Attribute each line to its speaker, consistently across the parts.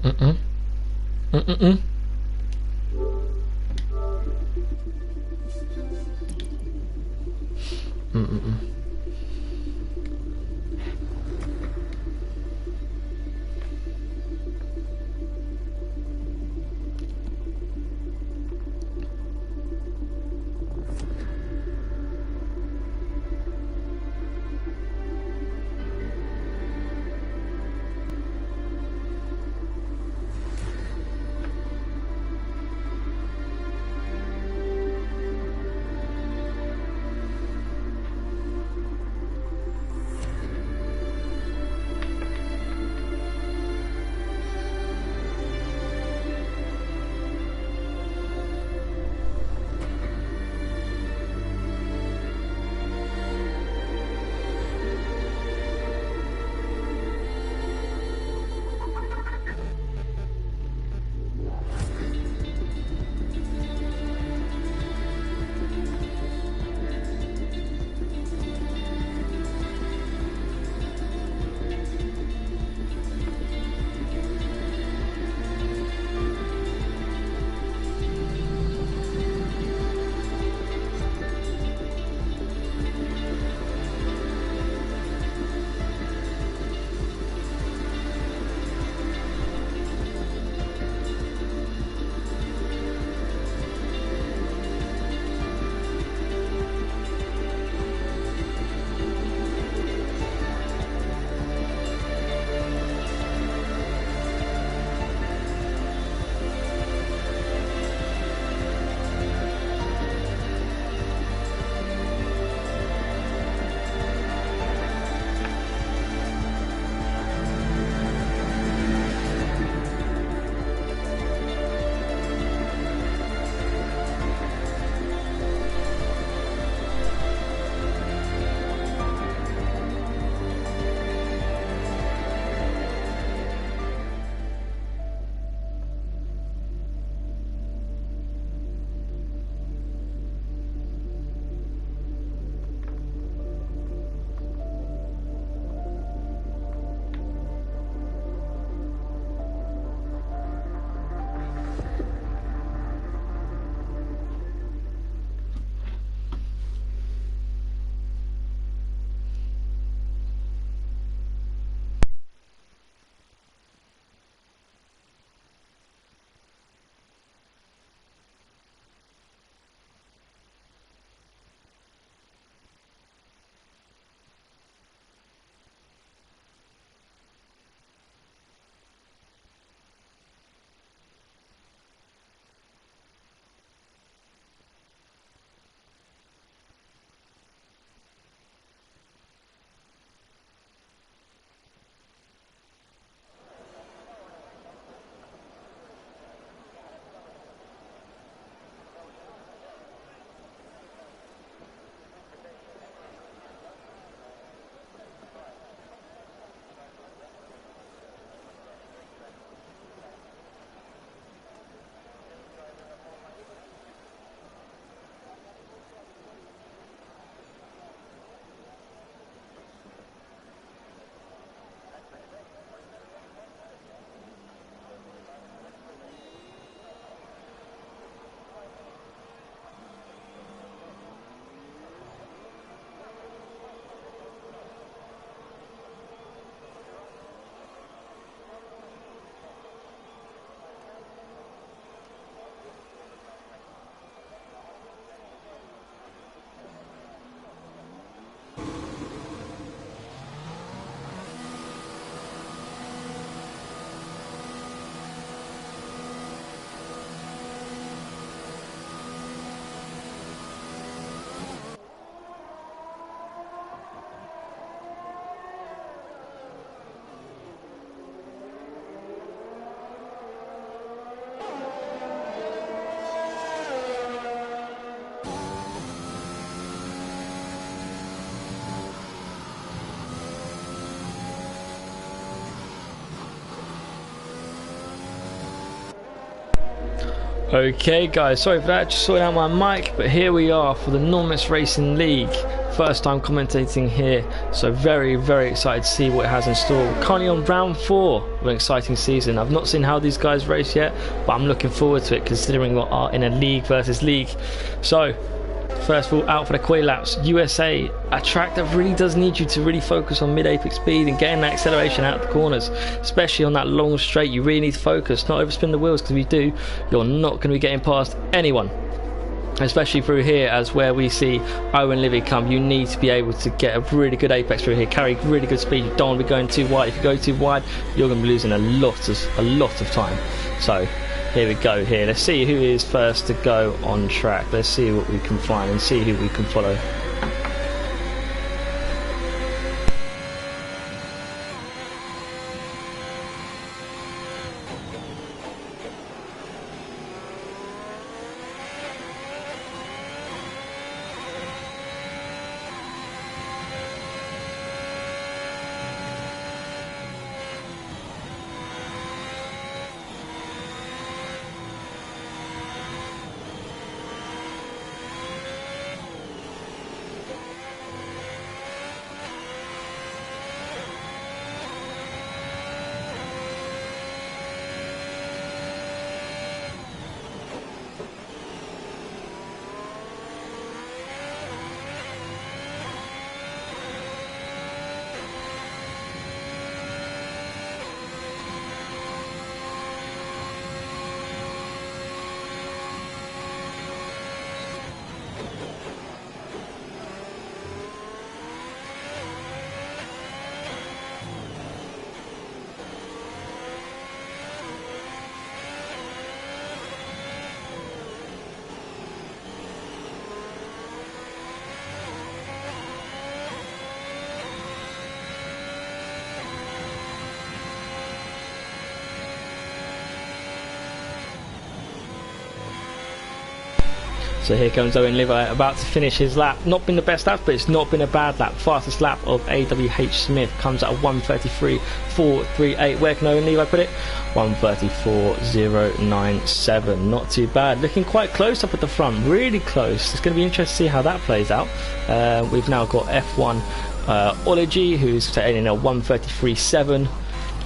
Speaker 1: Mm-mm. Mm-mm. Mm-mm. Okay guys, sorry for that, just sorting out my mic, but here we are for the MNX Racing League. First time commentating here, so very excited to see what it has in store. Currently on round 4 of an exciting season. I've not seen how these guys race yet, but I'm looking forward to it considering we are in a league versus league. So first of all, out for the quali laps. USA, a track that really does need you to really focus on mid-apex speed and getting that acceleration out of the corners, especially on that long straight. You really need to focus, not overspin the wheels, because if you do, you're not going to be getting past anyone, especially through here, as where we see Owen Livy come. You need to be able to get a really good apex through here, carry really good speed. You don't want to be going too wide. If you go too wide, you're going to be losing a lot of time. So here we go here. Let's see who is first to go on track. Let's see what we can find and see who we can follow. So here comes Owen Livy, about to finish his lap. Not been the best lap, but it's not been a bad lap. Fastest lap of AWH Smith comes at 1:33.438. Where can Owen Livy put it? 1:34.097. Not too bad. Looking quite close up at the front, really close. It's going to be interesting to see how that plays out. We've now got F1 Ology, who's taking a 1:33.7.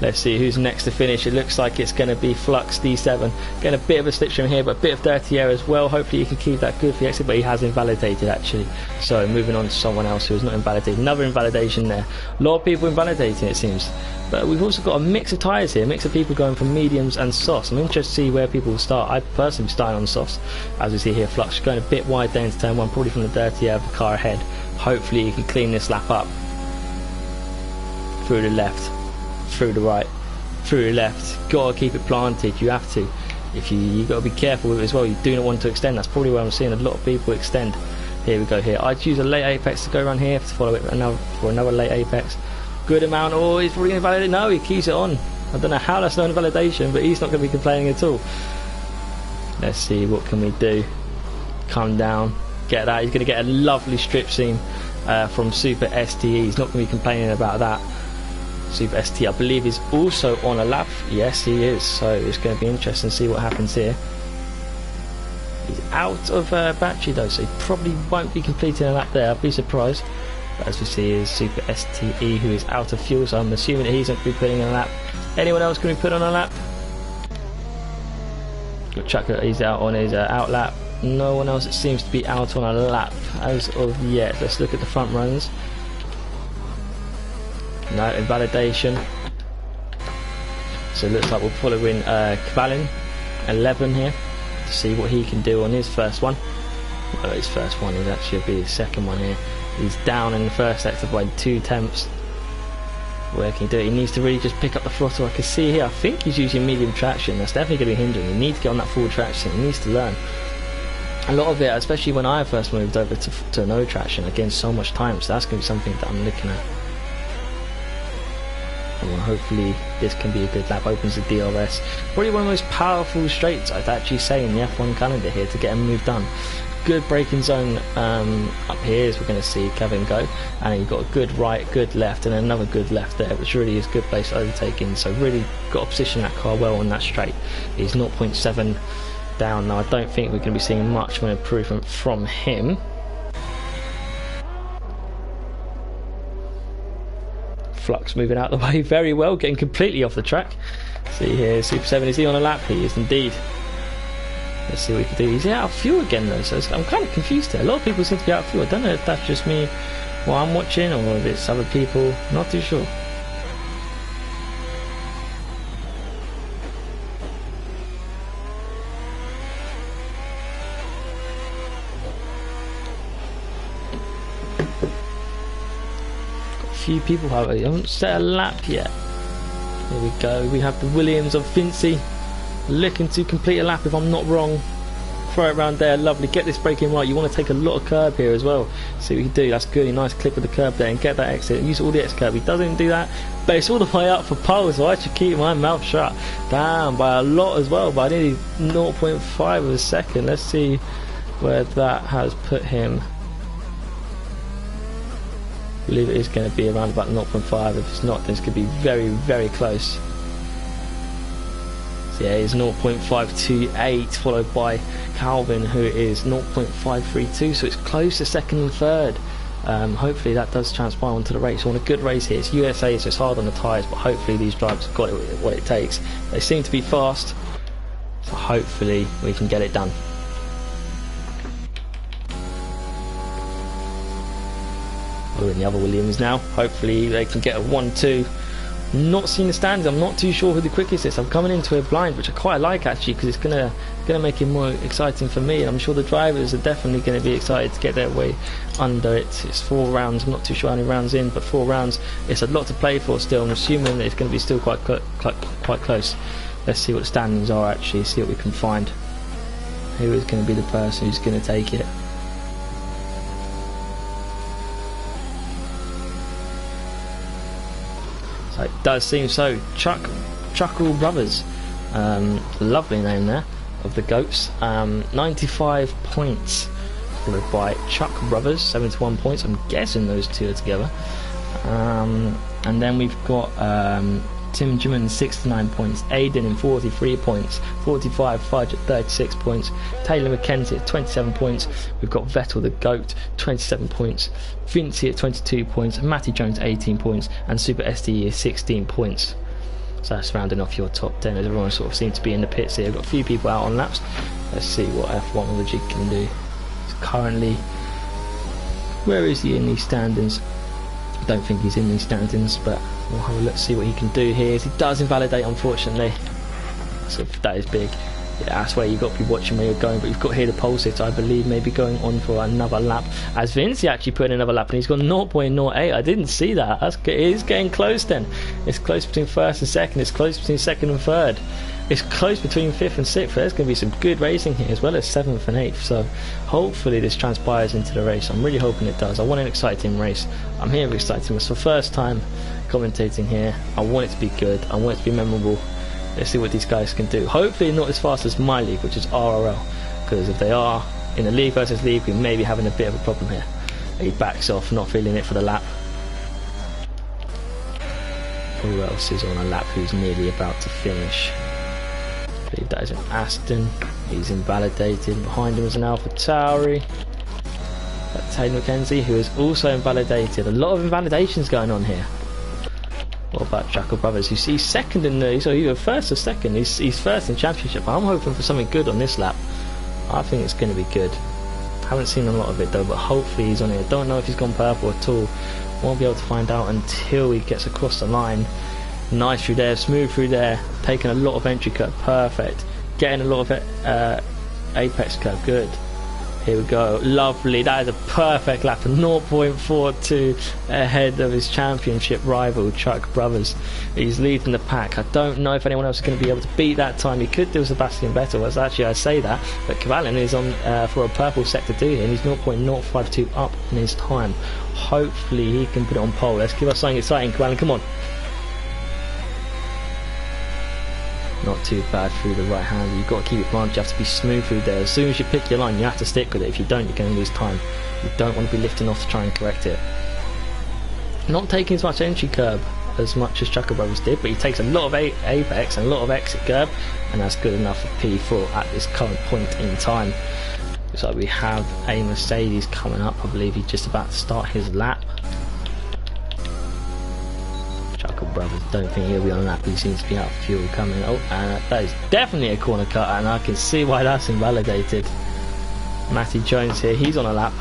Speaker 1: Let's see who's next to finish. It looks like it's going to be Flux D7. Getting a bit of a slipstream here, but a bit of dirty air as well. Hopefully he can keep that good for the exit, but he has invalidated actually. So moving on to someone else who is not invalidated. Another invalidation there. A lot of people invalidating, it seems. But we've also got a mix of tyres here, a mix of people going from mediums and softs. I'm interested to see where people will start. I personally am starting on softs. As we see here, Flux going a bit wide there into turn 1, probably from the dirty air of the car ahead. Hopefully he can clean this lap up. Through the left. Through the right, through the left. Gotta keep it planted. You have to. If you got to be careful with it as well. You do not want to extend. That's probably where I'm seeing a lot of people extend. Here we go. Here, I'd use a late apex to go around here to follow it for another late apex. Good amount. Oh, he's probably going to validate. No, he keeps it on. I don't know how that's not invalidation, but he's not going to be complaining at all. Let's see, what can we do? Come down, get that. He's going to get a lovely strip seam from Super STE. He's not going to be complaining about that. Super ST, I believe, is also on a lap. Yes, he is. So it's going to be interesting to see what happens here. He's out of battery though, so he probably won't be completing a lap there. I'd be surprised. But as we see, is Super STE, who is out of fuel, so I'm assuming that he's not going to be putting in a lap. Anyone else going to be put on a lap? Got Chucker, he's out on his out lap. No one else, it seems to be out on a lap as of yet. Let's look at the front runs. No invalidation. So it looks like we'll follow in Kvalin 11 here to see what he can do on his first one. Well, his first one is actually be his second one here. He's down in the first sector by 2 tenths. Where can he do it? He needs to really just pick up the throttle. I can see here, I think he's using medium traction. That's definitely going to be hindering. You need to get on that full traction. He needs to learn. A lot of it, especially when I first moved over to no traction, again, so much time. So that's going to be something that I'm looking at. And hopefully this can be a good lap. Opens the DRS. Probably one of the most powerful straights I'd actually say in the F1 calendar here to get a move done. Good braking zone up here, as we're going to see Kevin go, and you've got a good right, good left, and another good left there, which really is a good place to overtake in. So really got to position that car well on that straight. He's 0.7 down. Now I don't think we're going to be seeing much of an improvement from him. Flux moving out of the way very well, getting completely off the track. See here, Super 7, is he on a lap? He is indeed. Let's see what we can do. He's out of fuel again though, so I'm kind of confused here. A lot of people seem to be out of fuel. I don't know if that's just me while I'm watching, or if it's other people, not too sure. Few people haven't set a lap yet. Here we go. We have the Williams of Vinci looking to complete a lap if I'm not wrong. Throw it around there, lovely. Get this braking right. You want to take a lot of curb here as well. See what you can do. That's good. A nice clip of the curb there and get that exit. Use all the X curb. He doesn't do that, but it's all the way up for pole, so I should keep my mouth shut. Down by a lot as well, by nearly 0.5 of a second. Let's see where that has put him. I believe it is going to be around about 0.5. If it's not, then it's going to be very, very close. So yeah, it's 0.528, followed by Calvin, who is 0.532. So it's close to second and third. Hopefully that does transpire onto the race. We want a good race here. It's USA, so it's hard on the tyres, but hopefully these drivers have got what it takes. They seem to be fast, so hopefully we can get it done. We're in the other Williams now. Hopefully they can get a 1-2. Not seeing the standings. I'm not too sure who the quickest is. I'm coming into it blind, which I quite like actually, because it's gonna make it more exciting for me. And I'm sure the drivers are definitely going to be excited to get their way under it. It's 4 rounds. I'm not too sure how many rounds in, but 4 rounds. It's a lot to play for still. I'm assuming that it's going to be still quite close. Let's see what the standings are actually. See what we can find. Who is going to be the person who's going to take it? It does seem so. Chuckle Brothers, lovely name there, of the goats. 95 points, followed by Chuck Brothers, 71 points. I'm guessing those two are together. And then we've got Tim Jimin, 69 points. Aiden in 43 points. 45 Fudge at 36 points. Taylor McKenzie at 27 points. We've got Vettel the GOAT, 27 points. Vinci at 22 points. Matty Jones 18 points. And Super SDE is 16 points. So that's rounding off your top 10 as everyone sort of seems to be in the pits here. We've got a few people out on laps. Let's see what F1 Logic can do. So currently, where is he in these standings? I don't think he's in these standings, but we'll have a look, see what he can do here. He does invalidate, unfortunately. So that is big. Yeah, that's where you've got to be watching where you're going. But you've got here the pole sitter, I believe, maybe going on for another lap. As Vinci actually put in another lap, and he's got 0.08. I didn't see that. It is getting close then. It's close between first and second. It's close between second and third. It's close between 5th and 6th. There's going to be some good racing here, as well as 7th and 8th. So hopefully this transpires into the race. I'm really hoping it does. I want an exciting race. I'm here for exciting. It's the first time commentating here. I want it to be good. I want it to be memorable. Let's see what these guys can do. Hopefully not as fast as my league, which is RRL. Because if they are in a league versus league, we may be having a bit of a problem here. He backs off, not feeling it for the lap. Who else is on a lap who's nearly about to finish? I believe that is an Aston. He's invalidated. Behind him is an Alpha Tauri. Taylor McKenzie, who is also invalidated. A lot of invalidations going on here. What about Jackal Brothers? He's second in the, so either first or second. He's first in championship. I'm hoping for something good on this lap. I think it's going to be good. Haven't seen a lot of it though, but hopefully he's on it. Don't know if he's gone purple at all. Won't be able to find out until he gets across the line. Nice through there, smooth through there. Taking a lot of entry cut, perfect. Getting a lot of apex cut, good. Here we go, lovely. That is a perfect lap, 0.42 ahead of his championship rival Chuck Brothers. He's leading the pack. I don't know if anyone else is going to be able to beat that time. He could do Sebastian Vettel. Well, actually, I say that, but Cavalli is on for a purple sector 2 here, and he's 0.052 up in his time. Hopefully, he can put it on pole. Let's give us something exciting, Cavalli. Come on. Not too bad through the right hand. You've got to keep it blind. You have to be smooth through there. As soon as you pick your line, you have to stick with it. If you don't, you're going to lose time. You don't want to be lifting off to try and correct it. Not taking as much entry curb as much as Chucker Brothers did, but he takes a lot of apex and a lot of exit curve, and that's good enough for P4 at this current point in time. So we have a Mercedes coming up. I believe he's just about to start his lap. Chucker Brothers, don't think he'll be on a lap. He seems to be out of fuel coming. Oh, and that is definitely a corner cut, and I can see why that's invalidated. Matty Jones here, he's on a lap.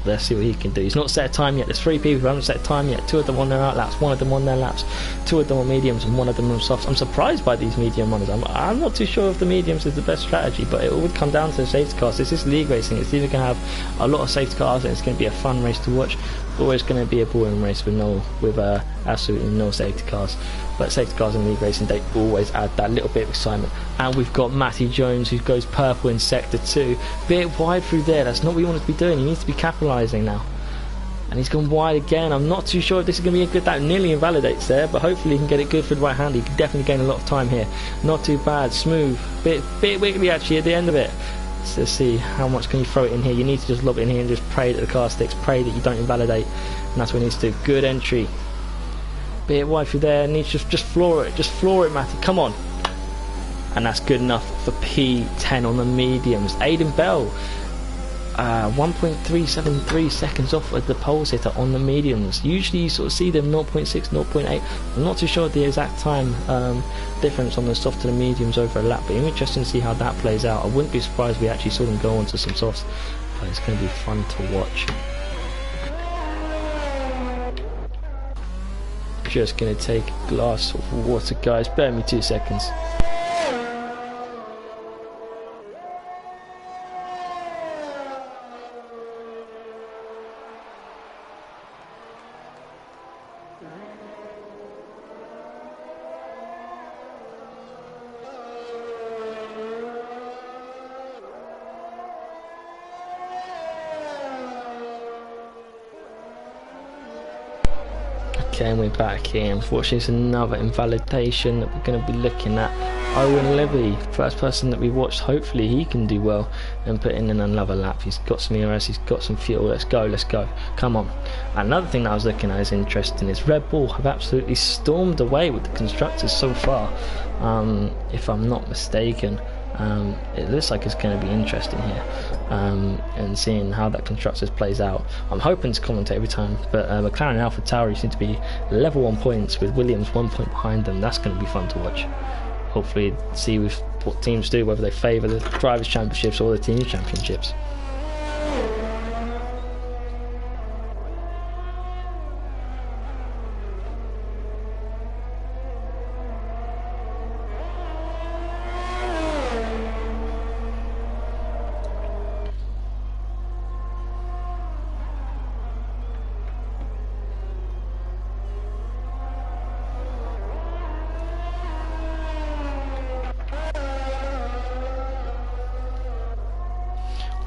Speaker 1: Let's see what he can do. He's not set a time yet. There's 3 people who haven't set a time yet. 2 of them on their out laps, 1 of them on their laps, 2 of them on mediums, and 1 of them on softs. I'm surprised by these medium runners. I'm not too sure if the mediums is the best strategy, but it would come down to the safety cars. This is league racing. It's either going to have a lot of safety cars and it's going to be a fun race to watch, or it's going to be a boring race with absolutely no safety cars. But safety cars in league racing, they always add that little bit of excitement. And we've got Matty Jones, who goes purple in sector 2. Bit wide through there. That's not what he wants to be doing. He needs to be capitalising now. And he's gone wide again. I'm not too sure if this is going to be a good... That nearly invalidates there, but hopefully he can get it good for the right hand. He can definitely gain a lot of time here. Not too bad. Smooth. Bit wiggly actually at the end of it. Let's see how much can you throw it in here. You need to just lob it in here and just pray that the car sticks. Pray that you don't invalidate. And that's what he needs to do. Good entry. Bit wide through there. Needs to just floor it. Just floor it, Matty. Come on. And that's good enough for P10 on the mediums. Aiden Bell. 1.373 seconds off of the pole sitter on the mediums. Usually you sort of see them 0.6, 0.8. I'm not too sure the exact time difference on the soft to the mediums over a lap, but it's interesting to see how that plays out. I wouldn't be surprised if we actually saw them go on to some softs, but it's going to be fun to watch. Just going to take a glass of water, guys. Bear me 2 seconds. Okay, and we're back here. Unfortunately, it's another invalidation that we're going to be looking at. Owen Levy, first person that we watched. Hopefully he can do well and put in another lap. He's got some ERS, he's got some fuel. Let's go, let's go. Come on. Another thing that I was looking at is interesting is Red Bull have absolutely stormed away with the constructors so far. If I'm not mistaken. It looks like it's going to be interesting here, and seeing how that constructors plays out. I'm hoping to commentate every time, but McLaren and Alpha Tauri seem to be level on points with Williams 1 point behind them. That's going to be fun to watch. Hopefully see what teams do, whether they favour the Drivers' Championships or the Team Championships.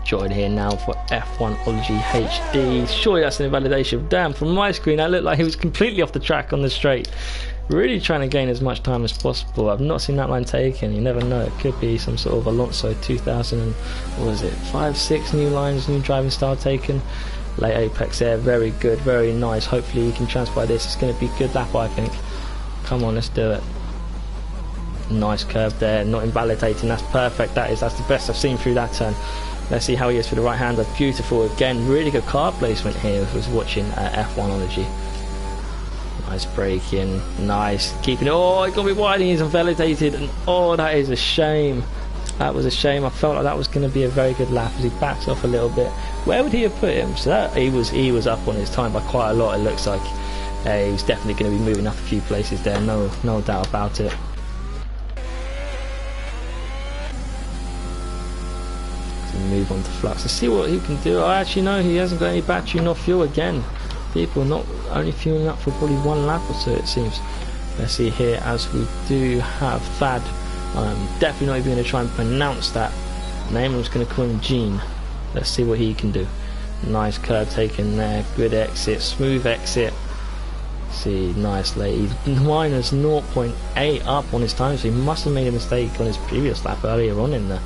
Speaker 1: Join here now for F1ology HD. Surely that's an invalidation. Damn, from my screen that looked like he was completely off the track on the straight. Really trying to gain as much time as possible. I've not seen that line taken. You never know. It could be some sort of Alonso 2000 and what was it, 5-6 new lines, new driving style taken. Late apex there. Very good, very nice. Hopefully you can transpire this. It's going to be a good lap, I think. Come on, let's do it. Nice curve there. Not invalidating. That's perfect. That's the best I've seen through that turn. Let's see how he is for the right hander. Beautiful again. Really good car placement here. If I was watching F1ology. Nice braking. Nice. Keeping it. Oh, it got me wide and he's invalidated. And oh, that is a shame. That was a shame. I felt like that was going to be a very good lap as he backs off a little bit. Where would he have put him? So that he was up on his time by quite a lot. It looks like he was definitely going to be moving up a few places there. No doubt about it. Move on to Flux. Let's see what he can do. I actually know he hasn't got any battery nor fuel again. People not only fueling up for probably 1 lap or so, it seems. Let's see here as we do have Thad. I'm definitely not even going to try and pronounce that name. I'm just going to call him Gene. Let's see what he can do. Nice curve taken there. Good exit. Smooth exit. See, nice late. He's minus 0.8 up on his time, so he must have made a mistake on his previous lap earlier on in the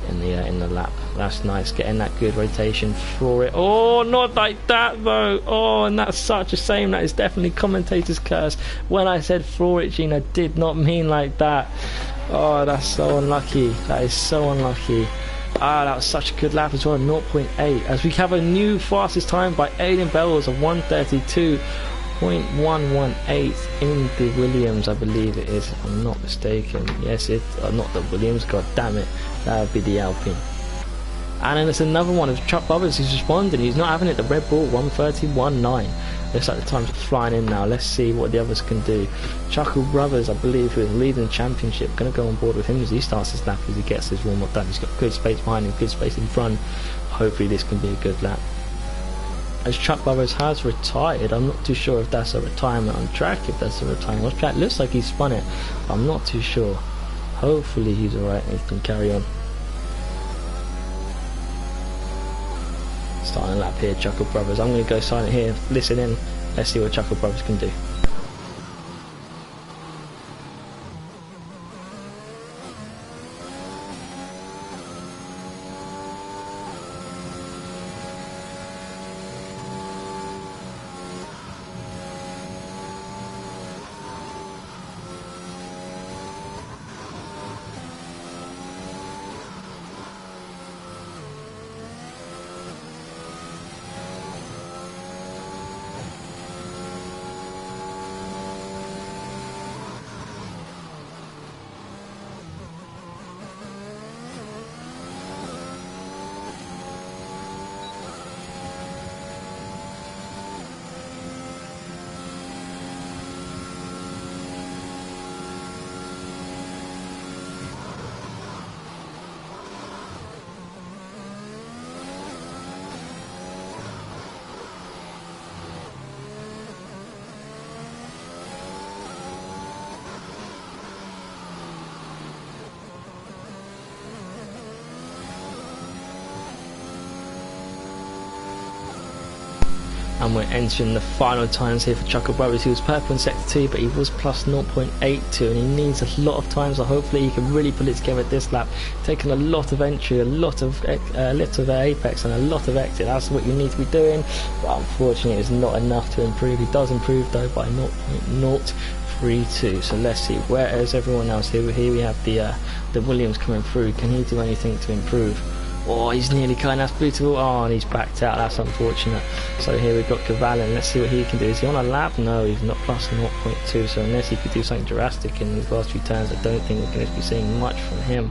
Speaker 1: in the lap. That's nice, getting that good rotation for it. Oh, not like that though. Oh, and that's such a shame. That is definitely commentator's curse. When I said floor it, Gene, I did not mean like that. Oh, that's so unlucky. That is so unlucky. Ah, that was such a good lap as well, 0.8. As we have a new fastest time by Aiden Bells of 132.118 in the Williams, I believe it is, if I'm not mistaken. Yes, not the Williams, god damn it. That would be the Alpine. And then there's another one of Chuck Roberts who's responding. He's not having it, the Red Bull 131.9. Looks like the time's flying in now. Let's see what the others can do. Chuckle Brothers, I believe, who is leading the championship, going to go on board with him as he starts his lap, as he gets his warm up done. He's got good space behind him, good space in front. Hopefully this can be a good lap. As Chuck Brothers has retired, I'm not too sure if that's a retirement on track, if that's a retirement on track. Looks like he spun it, but I'm not too sure. Hopefully he's alright and he can carry on. Starting a lap here, Chuckle Brothers. I'm going to go silent here, listen in. Let's see what Chuckle Brothers can do. And we're entering the final times here for Chuckle Brothers. He was purple in sector 2, but he was plus 0.82, and he needs a lot of time, so hopefully he can really pull it together this lap. Taking a lot of entry, a lot of apex and a lot of exit. That's what you need to be doing, but unfortunately it's not enough to improve. He does improve though by 0.032. So let's see, where is everyone else? Here we have the Williams coming through. Can he do anything to improve? Oh, he's nearly kind of beautiful. Oh, and he's backed out. That's unfortunate. So here we've got Cavalli. Let's see what he can do. Is he on a lap? No, he's not, plus 0.2. So unless he could do something drastic in these last few turns, I don't think we're going to be seeing much from him.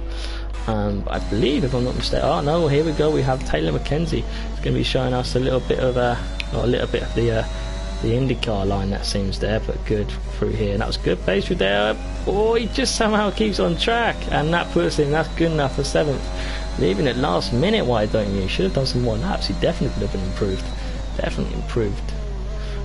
Speaker 1: I believe, if I'm not mistaken. Oh no, here we go. We have Taylor McKenzie. He's going to be showing us a little bit of the IndyCar line that seems there, but good through here. And that was good pace through there. Oh, he just somehow keeps on track, and that puts him. That's good enough for 7th. Leaving it last minute, why don't you? Should have done some more laps. He definitely could have been improved. Definitely improved.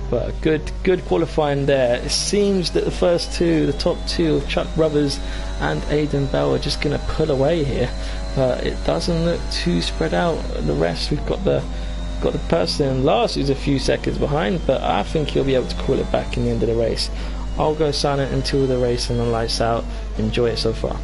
Speaker 1: But good qualifying there. It seems that the first two, the top two of Chuck Brothers and Aiden Bell, are just going to pull away here. But it doesn't look too spread out. The rest, we've got the person last who's a few seconds behind, but I think he'll be able to call it back in the end of the race. I'll go silent until the race and the lights out. Enjoy it so far.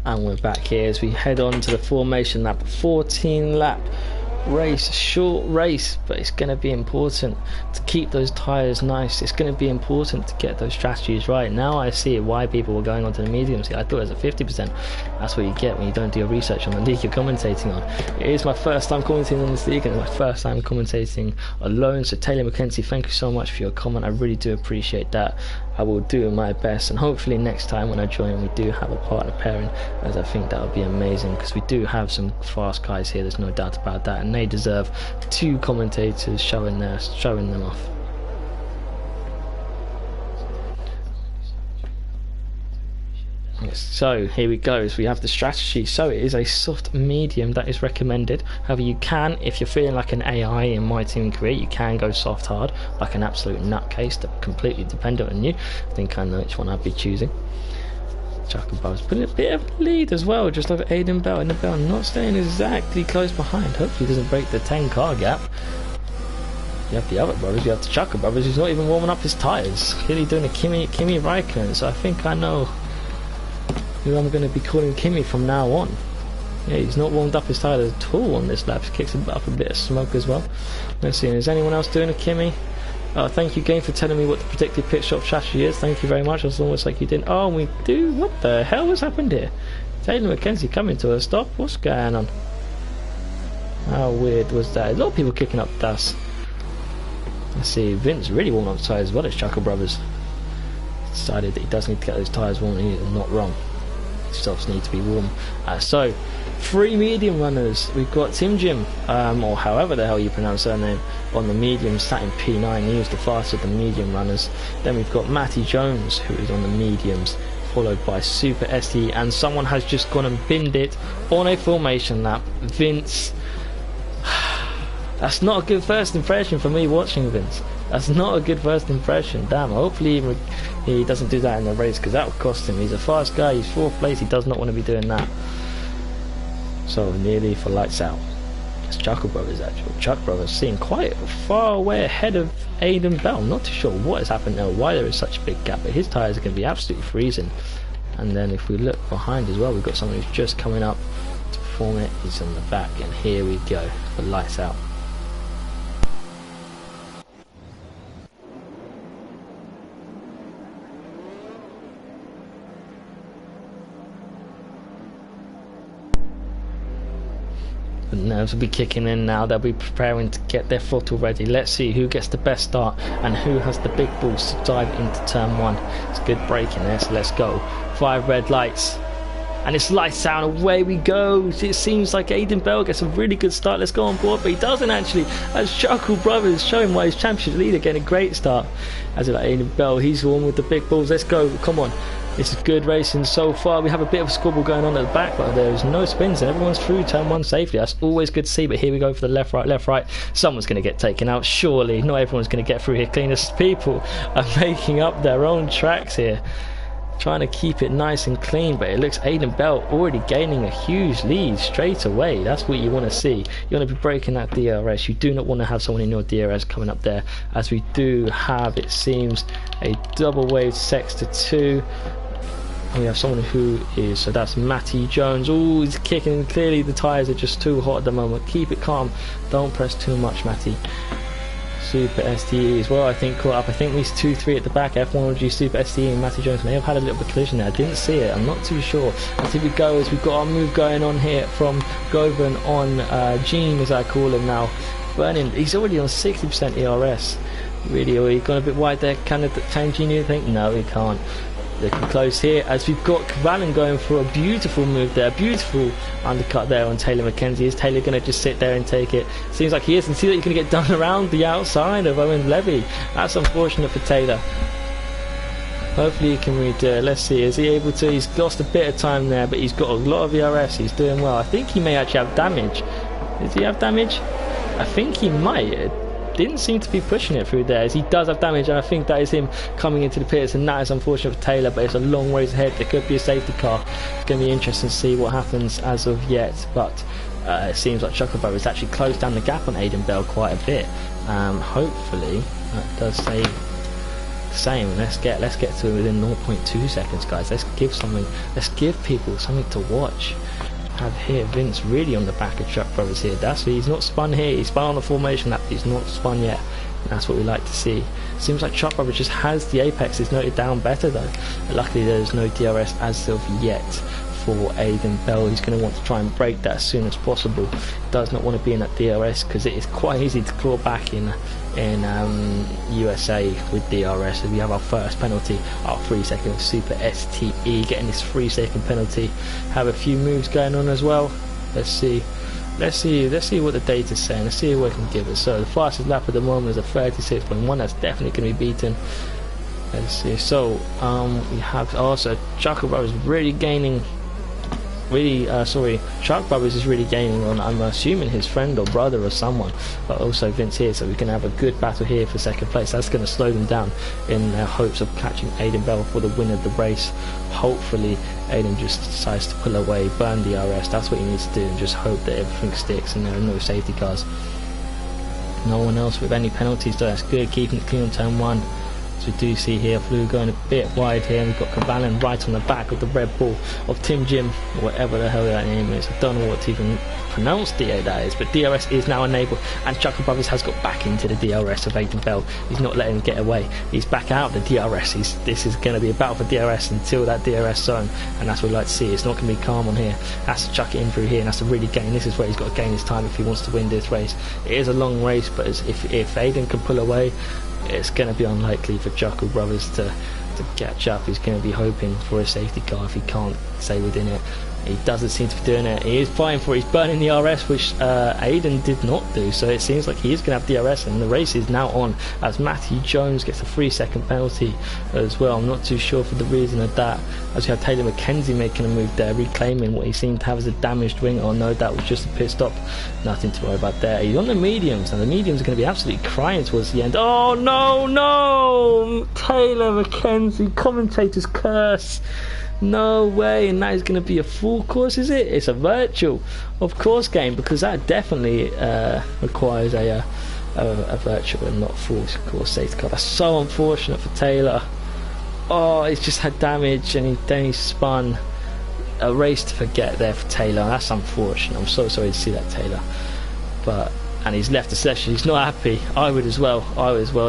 Speaker 1: And we're back here as we head on to the formation lap. 14 lap race, short race, but it's going to be important to keep those tyres nice. It's going to be important to get those strategies right. Now I see why people were going onto the mediums. I thought it was at 50%. That's what you get when you don't do your research on the league you're commentating on. It is my first time commentating on this league, and it's my first time commentating alone. So Taylor McKenzie, thank you so much for your comment. I really do appreciate that. I will do my best, and hopefully next time when I join we do have a partner pairing, as I think that would be amazing, because we do have some fast guys here, there's no doubt about that, and they deserve two commentators showing them off. So here we go, so we have the strategy. So it is a soft medium that is recommended. However, you can, if you're feeling like an AI in my team create, you can go soft hard like an absolute nutcase. That's completely dependent on you. I think I know which one I'd be choosing. Chuckabuzz putting a bit of lead as well, just over Aiden Bell, and the Bell not staying exactly close behind. Hopefully he doesn't break the 10 car gap. You have the other brothers, you have the Chucker brothers, who's not even warming up his tyres. Clearly doing a Kimi Raikkonen, so I think I know who I'm going to be calling Kimi from now on. Yeah, he's not warmed up his tyres at all on this lap. He kicks up a bit of smoke as well. Let's see, is anyone else doing a Kimi? Thank you, Game, for telling me what the predicted pit stop strategy is. Thank you very much. It's almost like you didn't. Oh, we do? What the hell has happened here? Taylor McKenzie coming to a stop? What's going on? How weird was that? A lot of people kicking up dust. Let's see, Vince really warmed up the tyres as well as Chuckle Brothers. Decided that he does need to get those tyres warm, and he's not wrong. Softs need to be warm. So 3 medium runners. We've got Tim Jim, or however the hell you pronounce her name, on the medium, sat in P9. He was the fastest of the medium runners. Then we've got Matty Jones, who is on the mediums, followed by Super SE, and someone has just gone and binned it on a formation lap. Vince. That's not a good first impression for me watching Vince. That's not a good first impression. Damn, hopefully he doesn't do that in the race, because that would cost him. He's a fast guy, he's 4th place, he does not want to be doing that. So nearly for lights out. It's Chuckle Brothers actually. Chuck Brothers seen quite far away ahead of Aiden Bell. Not too sure what has happened there, why there is such a big gap, but his tyres are going to be absolutely freezing. And then if we look behind as well, we've got someone who's just coming up to perform it. He's on the back, and here we go for lights out. The nerves will be kicking in now. They'll be preparing to get their throttle ready. Let's see who gets the best start and who has the big balls to dive into turn 1. It's good braking there, so let's go. 5 red lights, and it's lights out, away we go. It seems like Aiden Bell gets a really good start. Let's go on board, but he doesn't actually, as Chuckle Brothers showing why he's championship leader, getting a great start. As like Aiden Bell, he's the one with the big balls. Let's go, come on. This is good racing so far. We have a bit of a squabble going on at the back, but there is no spins and everyone's through turn 1 safely. That's always good to see, but here we go for the left, right. Someone's going to get taken out, surely. Not everyone's going to get through here. Cleanest people are making up their own tracks here, trying to keep it nice and clean, but it looks Aiden Bell already gaining a huge lead straight away. That's what you want to see. You want to be breaking that DRS. You do not want to have someone in your DRS coming up there, as we do have, it seems, a double wave Sexter 2. We have someone who is, so that's Matty Jones. Oh, he's kicking. Clearly the tyres are just too hot at the moment. Keep it calm. Don't press too much, Matty. Super STE as well, I think, caught up. I think these 2-3 at the back, F1G, Super STE and Matty Jones may have had a little bit of collision there. I didn't see it. I'm not too sure. As we go, as we've got our move going on here from Govan on Gene, as I call him now. Burning. He's already on 60% ERS. Really, he's gone a bit wide there. Can Gene think? No, he can't. Looking close here as we've got Cavalin going for a beautiful move there, beautiful undercut there on Taylor McKenzie. Is Taylor going to just sit there and take it? Seems like he is, and see that he's going to get done around the outside of Owen Levy. That's unfortunate for Taylor. Hopefully he can read let's see, is he able to? He's lost a bit of time there, but he's got a lot of ERS. He's doing well. I think he may actually have damage. Does he have damage? I think he might. Didn't seem to be pushing it through there, as he does have damage, and I think that is him coming into the pits, and that is unfortunate for Taylor, but it's a long ways ahead. There could be a safety car. It's going to be interesting to see what happens as of yet, but it seems like Chuckleberry has actually closed down the gap on Aiden Bell quite a bit. Hopefully that does same. Let's get to it within 0.2 seconds, guys. Let's give people something to watch. Have here Vince really on the back of Truck Brothers here. He's not spun here. He's spun on the formation lap. He's not spun yet. And that's what we like to see. Seems like Truck Brothers just has the apex. Is noted down better though. Luckily there's no DRS as of yet for Aiden Bell. He's going to want to try and break that as soon as possible. Does not want to be in that DRS because it is quite easy to claw back in USA with DRS. So we have our first penalty, our 3-second Super STE, getting this 3-second penalty. Have a few moves going on as well. Let's see what the data's saying. Let's see what it can give us. So the fastest lap at the moment is a 36.1. That's definitely going to be beaten. Let's see. So we have also Chuckle Brothers really gaining. Truck Brothers is really gaining on, I'm assuming, his friend or brother or someone, but also Vince here, so we can have a good battle here for second place. That's going to slow them down in their hopes of catching Aiden Bell for the win of the race. Hopefully Aiden just decides to pull away, burn the RS. That's what he needs to do, and just hope that everything sticks and there are no safety cars. No one else with any penalties, so that's good, keeping it clean on turn 1. We do see here Flu going a bit wide here, and we've got Cavalin right on the back of the Red Bull of Tim Jim, or whatever the hell that name is. I don't know what to even pronounce that is, but DRS is now enabled, and Chuckle Brothers has got back into the DRS of Aiden Bell. He's not letting him get away. He's back out of the DRS. This is going to be a battle for DRS until that DRS zone, and that's what we like to see. It's not going to be calm on here. Has to chuck it in through here, and has to really gain. This is where he's got to gain his time if he wants to win this race. It is a long race, but if Aiden can pull away, it's going to be unlikely for Chuckle Brothers to catch up. He's going to be hoping for a safety car if he can't stay within it. He doesn't seem to be doing it. He is fighting for it. He's burning the RS, which Aiden did not do. So it seems like he is going to have DRS, and the race is now on as Matthew Jones gets a 3-second penalty as well. I'm not too sure for the reason of that. As we have Taylor McKenzie making a move there, reclaiming what he seemed to have as a damaged wing. Oh no, that was just a pit stop. Nothing to worry about there. He's on the mediums, and the mediums are going to be absolutely crying towards the end. Oh no! Taylor McKenzie, commentator's curse. No way, and that is going to be a full course, is it? It's a virtual, of course, game, because that definitely requires a virtual and not full course safety car. That's so unfortunate for Taylor. Oh, he's just had damage, and then he spun. A race to forget there for Taylor. That's unfortunate. I'm so sorry to see that, Taylor. And he's left the session. He's not happy. I would as well.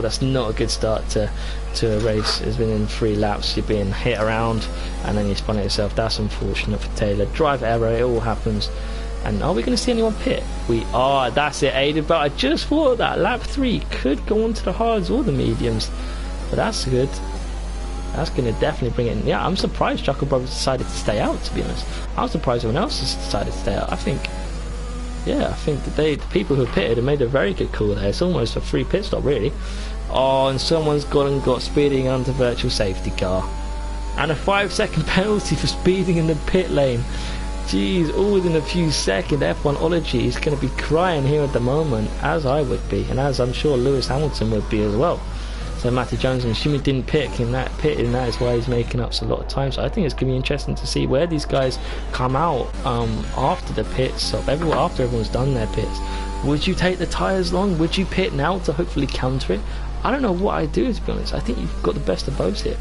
Speaker 1: That's not a good start to a race. It's been in 3 laps. You're being hit around, and then you spun it yourself. That's unfortunate for Taylor. Driver error. It all happens. And are we going to see anyone pit? We are. That's it, Aiden. But I just thought that lap 3 could go onto the hards or the mediums. But that's good. That's going to definitely bring it in. Yeah, I'm surprised Chuckle Brothers decided to stay out, to be honest. I'm surprised everyone else has decided to stay out. I think that the people who pitted have made a very good call there. It's almost a free pit stop, really. Oh, and someone's got speeding onto virtual safety car. And a 5-second penalty for speeding in the pit lane. Jeez, all within a few seconds. F1ology is going to be crying here at the moment, as I would be, and as I'm sure Lewis Hamilton would be as well. So Matthew Jones, I'm assuming, didn't pick in that pit, and that is why he's making up a lot of time. So I think it's going to be interesting to see where these guys come out after the pit stop. After everyone's done their pits, would you take the tyres long? Would you pit now to hopefully counter it? I don't know what I'd do, to be honest. I think you've got the best of both here.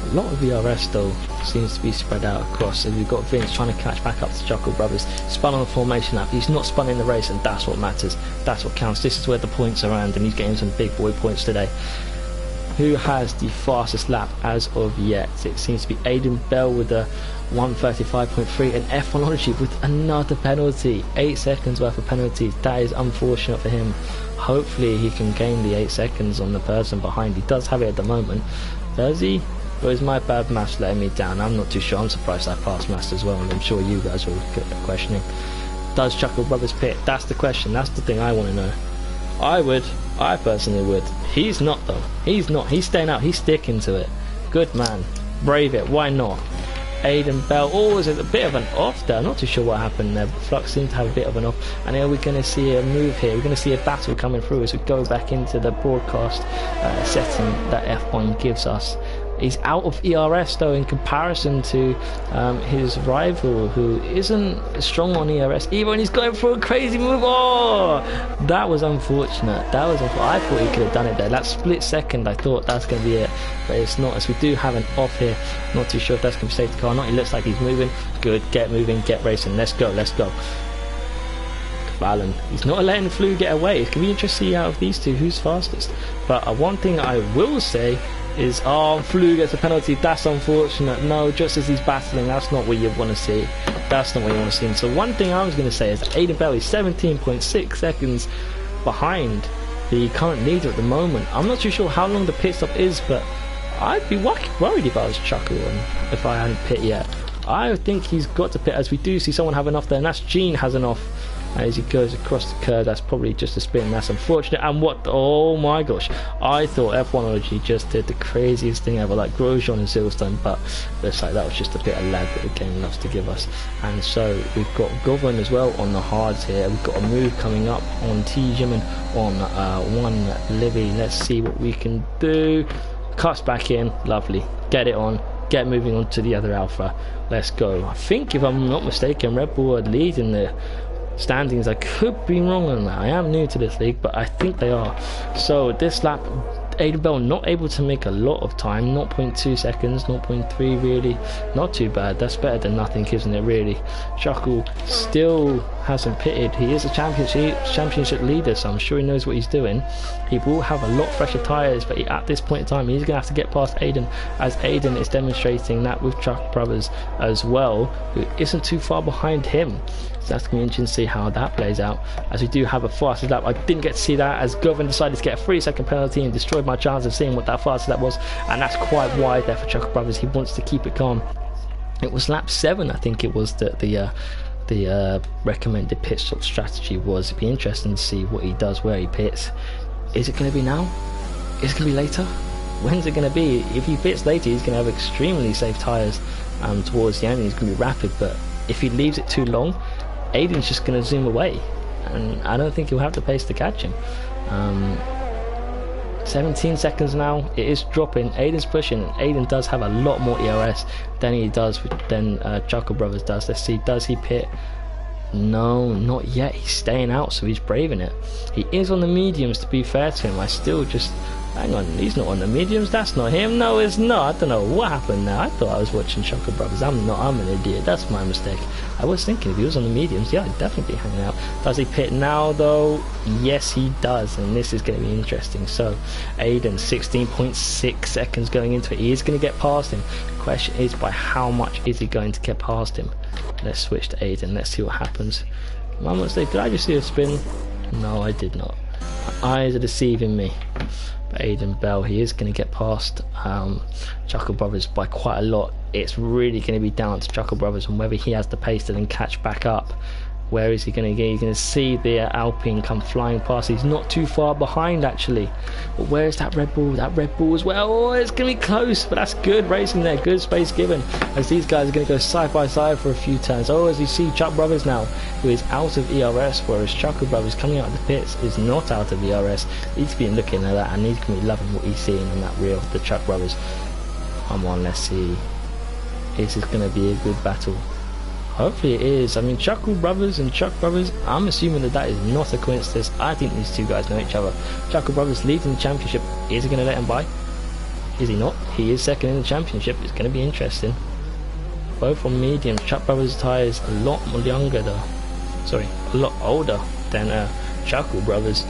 Speaker 1: A lot of VRS though seems to be spread out across. So we've got Vince trying to catch back up to Chuckle Brothers. Spun on the formation lap. He's not spun in the race, and that's what matters. That's what counts. This is where the points are earned, and he's getting some big boy points today. Who has the fastest lap as of yet? It seems to be Aiden Bell with a 1:35.3, and F1ology with another penalty. 8 seconds worth of penalties. That is unfortunate for him. Hopefully he can gain the 8 seconds on the person behind. He does have it at the moment. Does he? Or is my bad maths letting me down? I'm not too sure. I'm surprised I passed maths as well, and I'm sure you guys are questioning. Does Chuckle Brothers pit? That's the question. That's the thing I want to know. I would. I personally would. He's not though. He's not. He's staying out. He's sticking to it. Good man. Brave it. Why not? Aiden Bell. Oh, is it a bit of an off there? I'm not too sure what happened there. Flux seemed to have a bit of an off. And here we're going to see a move here. We're going to see a battle coming through as we go back into the broadcast setting that F1 gives us He's out of ERS though in comparison to his rival, who isn't strong on ERS either, and he's going for a crazy move. Oh, that was unfortunate. That was unfortunate. I thought he could have done it there. That split second, I thought that's going to be it, but it's not, as we do have an off here. Not too sure if that's going to be safety car or not. It looks like he's moving. Good, get moving, get racing. Let's go, let's go. Allen, he's not letting Flu get away. It's going to be interesting to see out of these two who's fastest. But one thing I will say is, oh, Flu gets a penalty. That's unfortunate. No, just as he's battling, that's not what you want to see. That's not what you want to see. And so one thing I was going to say is that Aiden Bell is 17.6 seconds behind the current leader at the moment. I'm not too sure how long the pit stop is, but I'd be worried if I was Chuckle and if I hadn't pit yet. I think he's got to pit, as we do see someone have an off there, and that's Gene has an off. As he goes across the curve, that's probably just a spin. That's unfortunate. And what? Oh my gosh! I thought F1ology just did the craziest thing ever, like Grosjean and Silverstone, but looks like that was just a bit of lag that the game loves to give us. And so we've got Govern as well on the hards here. We've got a move coming up on T Jimin on one Livy. Let's see what we can do. Cuts back in, lovely. Get it on. Get moving on to the other Alpha. Let's go. I think, if I'm not mistaken, Red Bull are leading the standings. I could be wrong on that. I am new to this league, but I think they are. So this lap, Aiden Bell not able to make a lot of time. 0.2 seconds, 0.3 really. Not too bad. That's better than nothing, isn't it, really? Chuckle still hasn't pitted. He is a championship leader, so I'm sure he knows what he's doing. He will have a lot fresher tyres, but at this point in time, he's going to have to get past Aiden, as Aiden is demonstrating that with Chuck Brothers as well, who isn't too far behind him. So that's going to be interesting to see how that plays out, as we do have a fastest lap. I didn't get to see that, as Govern decided to get a 3-second penalty and destroyed my chance of seeing what that fastest lap was, and that's quite wide there for Chuck Brothers. He wants to keep it calm. It was lap 7, I think it was, that the recommended pit stop strategy was. It'd be interesting to see what he does, where he pits. Is it going to be now? Is it going to be later? When's it going to be? If he pits later, he's going to have extremely safe tyres towards the end. He's going to be rapid, but if he leaves it too long, Aiden's just going to zoom away, and I don't think he'll have the pace to catch him. 17 seconds now. It is dropping. Aiden's pushing. Aiden does have a lot more ERS than he does, than Chuckle Brothers does. Let's see, does he pit? No, not yet. He's staying out, so he's braving it. He is on the mediums, to be fair to him. I still just... Hang on, he's not on the mediums. That's not him. No, it's not. I don't know what happened now. I thought I was watching Chuckle Brothers. I'm not. I'm an idiot. That's my mistake. I was thinking if he was on the mediums, yeah, I'd definitely be hanging out. Does he pit now, though? Yes, he does, and this is going to be interesting. So, Aiden, 16.6 seconds going into it. He is going to get past him. The question is, by how much is he going to get past him? Let's switch to Aiden. Let's see what happens. My mistake. Did I just see a spin? No, I did not. My eyes are deceiving me. Aiden Bell, he is going to get past Chuckle Brothers by quite a lot. It's really going to be down to Chuckle Brothers and whether he has the pace to then catch back up. Where is he going to get? He's going to see the Alpine come flying past. He's not too far behind, actually. But where is that Red Bull? That Red Bull as well. Oh, it's going to be close, but that's good racing there. Good space given, as these guys are going to go side by side for a few turns. Oh, as you see, Chuck Brothers now, who is out of ERS, whereas Chuckle Brothers coming out of the pits is not out of ERS. He's been looking at that, and he's going to be loving what he's seeing on that reel, the Chuck Brothers. Come on, let's see. This is going to be a good battle. Hopefully it is. I mean, Chuckle Brothers and Chuck Brothers, I'm assuming that is not a coincidence. I think these two guys know each other. Chuckle Brothers leading the championship. Is he going to let him by? Is he not? He is second in the championship. It's going to be interesting. Both on mediums. Chuck Brothers tyres a lot more younger though. Sorry, a lot older than Chuckle Brothers.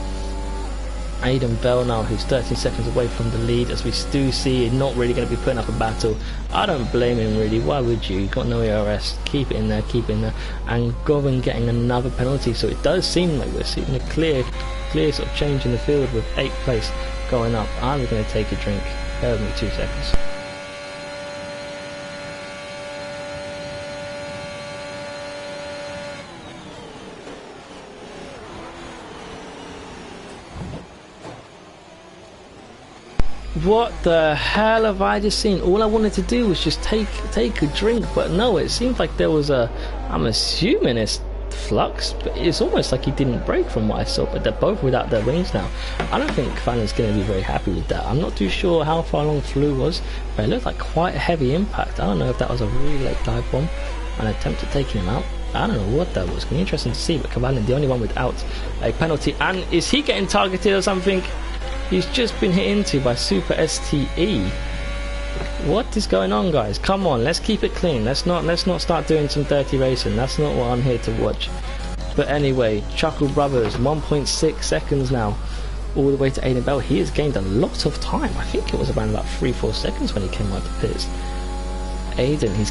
Speaker 1: Aiden Bell now, who's 13 seconds away from the lead, as we do see, not really going to be putting up a battle. I don't blame him really. Why would you? You've got no ERS. Keep it in there, keep it in there. And Govern getting another penalty, so it does seem like we're seeing a clear sort of change in the field with 8th place going up. I'm going to take a drink. Bear with me 2 seconds. What the hell have I just seen? All I wanted to do was just take a drink, but no, it seems like there was a... I'm assuming it's Flux, but it's almost like he didn't break from what I saw, but they're both without their wings now. I don't think Fallon's going to be very happy with that. I'm not too sure how far along Flu was, but it looked like quite a heavy impact. I don't know if that was a really late dive bomb, an attempt at taking him out. I don't know what that was. It's going to be interesting to see, but Cavalli, the only one without a penalty. And is he getting targeted or something? He's just been hit into by Super STE. What is going on, guys? Come on, let's keep it clean. Let's not start doing some dirty racing. That's not what I'm here to watch. But anyway, Chuckle Brothers, 1.6 seconds now, all the way to Aiden Bell. He has gained a lot of time. I think it was around about 3-4 seconds when he came out the pits. Aiden, he's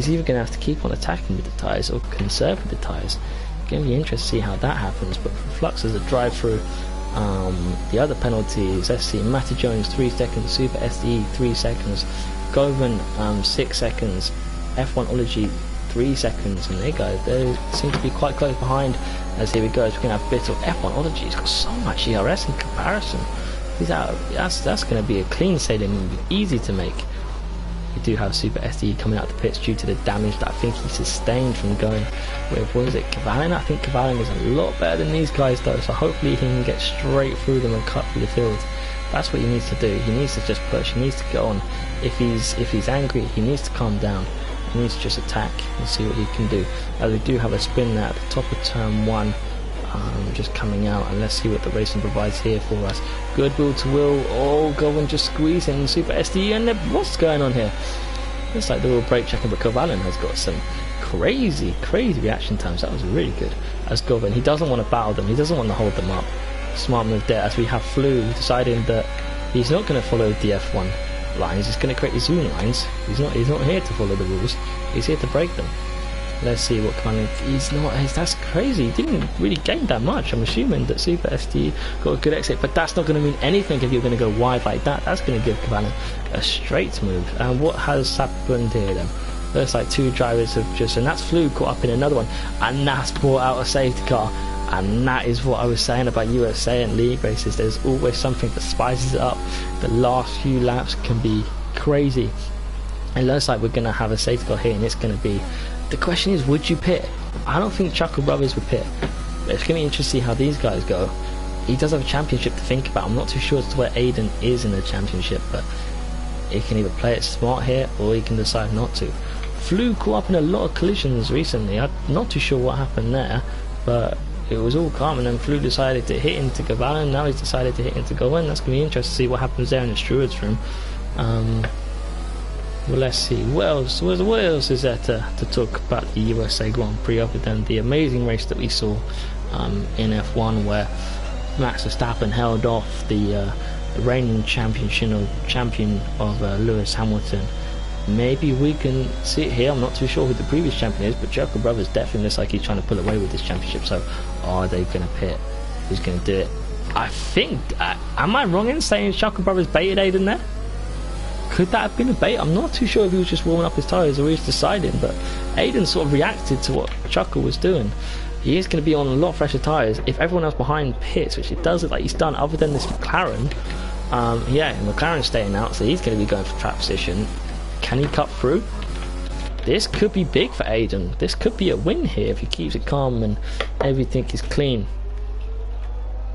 Speaker 1: either gonna have to keep on attacking with the tyres or conserve with the tyres. Gonna be interesting to see how that happens. But for Flux as a drive through. The other penalties, SC Matty Jones 3 seconds, Super SDE 3 seconds, Govan 6 seconds, F1 Ology 3 seconds, and they seem to be quite close behind. As here we go, as we're going to have a bit of F1 Ology. He's got so much ERS in comparison. That's going to be a clean sailing, easy to make. We do have Super SDE coming out the pits due to the damage that I think he sustained from going with, what is it, Cavalli? I think Cavalli is a lot better than these guys though, so hopefully he can get straight through them and cut through the field. That's what he needs to do. He needs to just push, he needs to get on. If he's angry, he needs to calm down. He needs to just attack and see what he can do. As we do have a spin there at the top of turn 1. Just coming out, and let's see what the racing provides here for us. Good wheel to wheel. Oh, go and just squeeze in Super SD, and what's going on here? Looks like the wheel brake checking, but Govan has got some crazy reaction times. That was really good. As Govan, he doesn't want to battle them, he doesn't want to hold them up. Smart move there, as we have Flu deciding that he's not going to follow the F1 lines, he's going to create his own lines. He's not here to follow the rules, he's here to break them. Let's see what kind of... that's crazy. He didn't really gain that much. I'm assuming that Super ST got a good exit, but that's not going to mean anything if you're going to go wide like that. That's going to give Cavalli a straight move. And what has happened here then? Looks like 2 drivers have just... And that's Flu caught up in another one. And that's brought out a safety car. And that is what I was saying about USA and league races. There's always something that spices it up. The last few laps can be crazy. It looks like we're going to have a safety car here, and it's going to be... The question is, would you pit? I don't think Chuckle Brothers would pit. But it's going to be interesting to see how these guys go. He does have a championship to think about. I'm not too sure as to where Aiden is in the championship, but he can either play it smart here or he can decide not to. Flu caught up in a lot of collisions recently. I'm not too sure what happened there, but it was all calm, and then Flu decided to hit into Cavalli, and now he's decided to hit into Govan. That's going to be interesting to see what happens there in the steward's room. Well, let's see, what else is there to talk about the USA Grand Prix other than the amazing race that we saw in F1, where Max Verstappen held off the reigning champion of Lewis Hamilton. Maybe we can see it here. I'm not too sure who the previous champion is, but Chuckle Brothers definitely looks like he's trying to pull away with this championship. So are they going to pit? Who's going to do it? I think, am I wrong in saying Chuckle Brothers baited Aiden there? Could that have been a bait? I'm not too sure if he was just warming up his tyres or he was deciding, but Aiden sort of reacted to what Chuckle was doing. He is going to be on a lot fresher tyres. If everyone else behind pits, which it does look like he's done, other than this McLaren, yeah, McLaren's staying out, so he's going to be going for track position. Can he cut through? This could be big for Aiden. This could be a win here if he keeps it calm and everything is clean.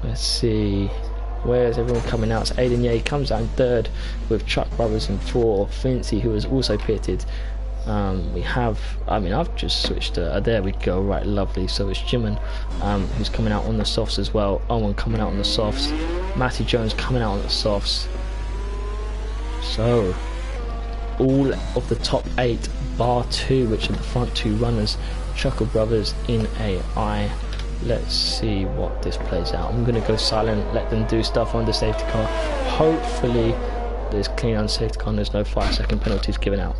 Speaker 1: Let's see. Where's everyone coming out? So Aiden, yeah, he comes out in 3rd with Chuck Brothers in 4. Fincy, who has also pitted. We have, I've just switched there we go, right, lovely. So it's Jimin who's coming out on the softs as well. Owen coming out on the softs. Matty Jones coming out on the softs. So all of the top 8 bar 2, which are the front 2 runners, Chuckle Brothers in AI. Let's see what this plays out. I'm going to go silent, let them do stuff on the safety car. Hopefully there's clean on safety car and there's no 5-second penalties given out.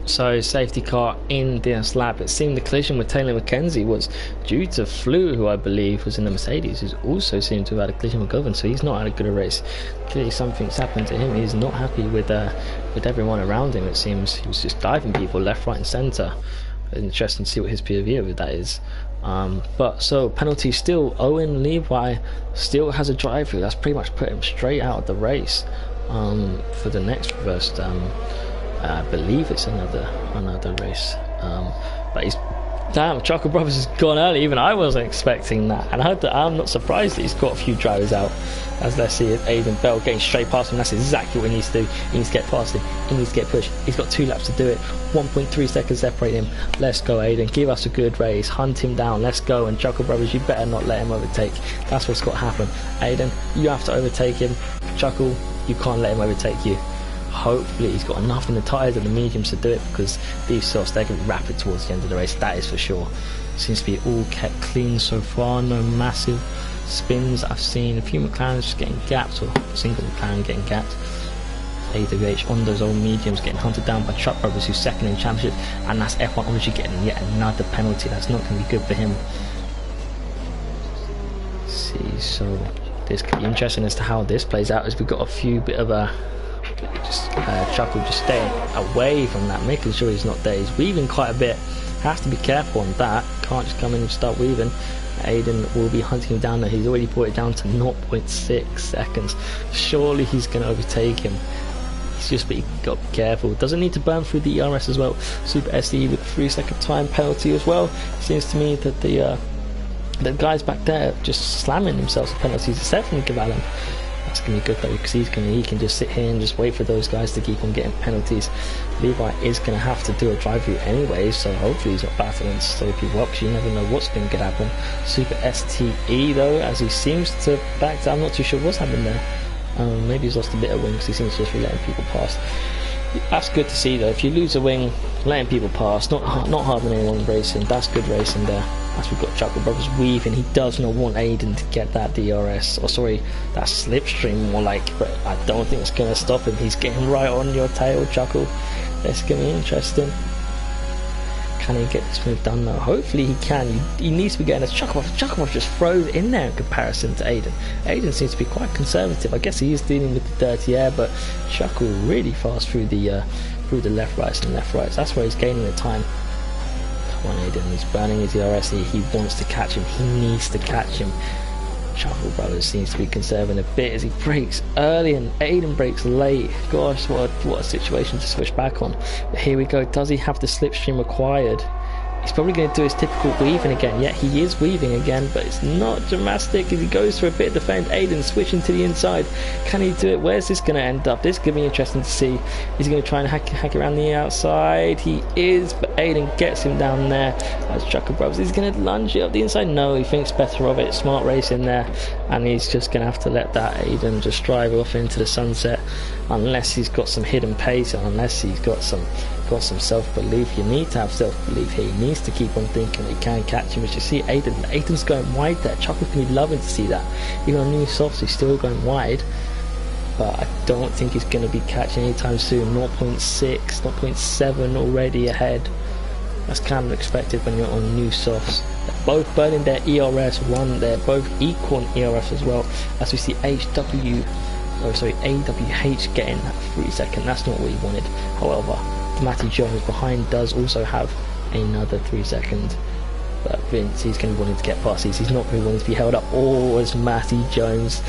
Speaker 1: So safety car in this lap. It seemed the collision with Taylor McKenzie was due to Flew, who I believe was in the Mercedes, who's also seemed to have had a collision with Govan, so he's not had a good race. Clearly something's happened to him. He's not happy with everyone around him. It seems he was just diving people left, right and centre. Interesting to see what his POV of that is. But so penalty still. Owen Levi still has a drive through. That's pretty much put him straight out of the race for the next first. I believe it's another race. But he's damn. Chocolate Brothers has gone early. Even I wasn't expecting that, and I'm not surprised that he's got a few drivers out. As let's see, Aiden Bell getting straight past him. That's exactly what he needs to do. He needs to get past him. He needs to get pushed. He's got 2 laps to do it. 1.3 seconds separate him. Let's go, Aiden. Give us a good race. Hunt him down. Let's go. And Chocolate Brothers, you better not let him overtake. That's what's got to happen. Aiden, you have to overtake him. Chuckle, you can't let him overtake you. Hopefully he's got enough in the tyres and the mediums to do it, because these softs, they're going to be rapid towards the end of the race, that is for sure. Seems to be all kept clean so far. No massive spins. I've seen a few McLarens just getting gapped, or a single McLaren getting gapped. AWH on those old mediums getting hunted down by Truck Brothers, who's second in championship, and that's F1 Orgy getting yet another penalty. That's not going to be good for him. Let's see, so this could be interesting as to how this plays out, as we've got a few bit of a Chuckle just staying away from that, making sure he's not there. He's weaving quite a bit. Has to be careful on that. Can't just come in and start weaving. Aiden will be hunting him down there. He's already brought it down to 0.6 seconds. Surely he's going to overtake him. He's just got to be careful. Doesn't need to burn through the ERS as well. Super SE with 3-second time penalty as well. Seems to me that the guys back there just slamming themselves with penalties, except from Cavallan. That's going to be good though, because he can just sit here and just wait for those guys to keep on getting penalties. Levi is going to have to do a drive through anyway, so hopefully he's not battling slow people up, because you never know what's going to happen. Super STE though, as he seems to back down. I'm not too sure what's happened there. Maybe he's lost a bit of wing, because he seems to just be letting people pass. That's good to see though. If you lose a wing, letting people pass, not harming anyone racing, that's good racing there. As we've got Chuckle Brothers weaving, he does not want Aiden to get that DRS, or sorry, that slipstream more like, but I don't think it's going to stop him. He's getting right on your tail, Chuckle. That's going to be interesting. Can he get this move done though? Hopefully he can. He needs to be getting a Chuckle Brothers just throws in there in comparison to Aiden. Aiden seems to be quite conservative. I guess he is dealing with the dirty air, but Chuckle really fast through the left rights and left rights. That's where he's gaining the time. Come on, Aiden, he's burning his ERS. He wants to catch him. He needs to catch him. Chuckle Brothers seems to be conserving a bit as he brakes early and Aiden brakes late. Gosh, what a situation to switch back on. But here we go. Does he have the slipstream required? He's probably going to do his typical weaving again. Yeah, he is weaving again, but it's not dramatic as he goes for a bit of defend. Aiden switching to the inside. Can he do it? Where's this going to end up? This is going to be interesting to see. Is he going to try and hack around the outside? He is, but Aiden gets him down there. As Chuckle Brothers, he's going to lunge it up the inside. No, he thinks better of it. Smart race in there, and he's just going to have to let that Aiden just drive off into the sunset, unless he's got some hidden pace, and unless he's got some self-belief. You need to have self-belief here. He needs to keep on thinking that he can catch him. As you see, Aiden's going wide there. Chuckle's going to be loving to see that. Even on new softs, he's still going wide, but I don't think he's going to be catching anytime soon. 0.6, 0.7 already ahead. That's kind of expected when you're on new softs. They're both burning their ERS. They're both equal on ERS as well. As we see AWH getting that 3-second. That's not what he wanted. However, Matty Jones behind does also have another 3 seconds, but Vince, he's going to be wanting to get past these. He's not going to be wanting to be held up. Oh, as Matty Jones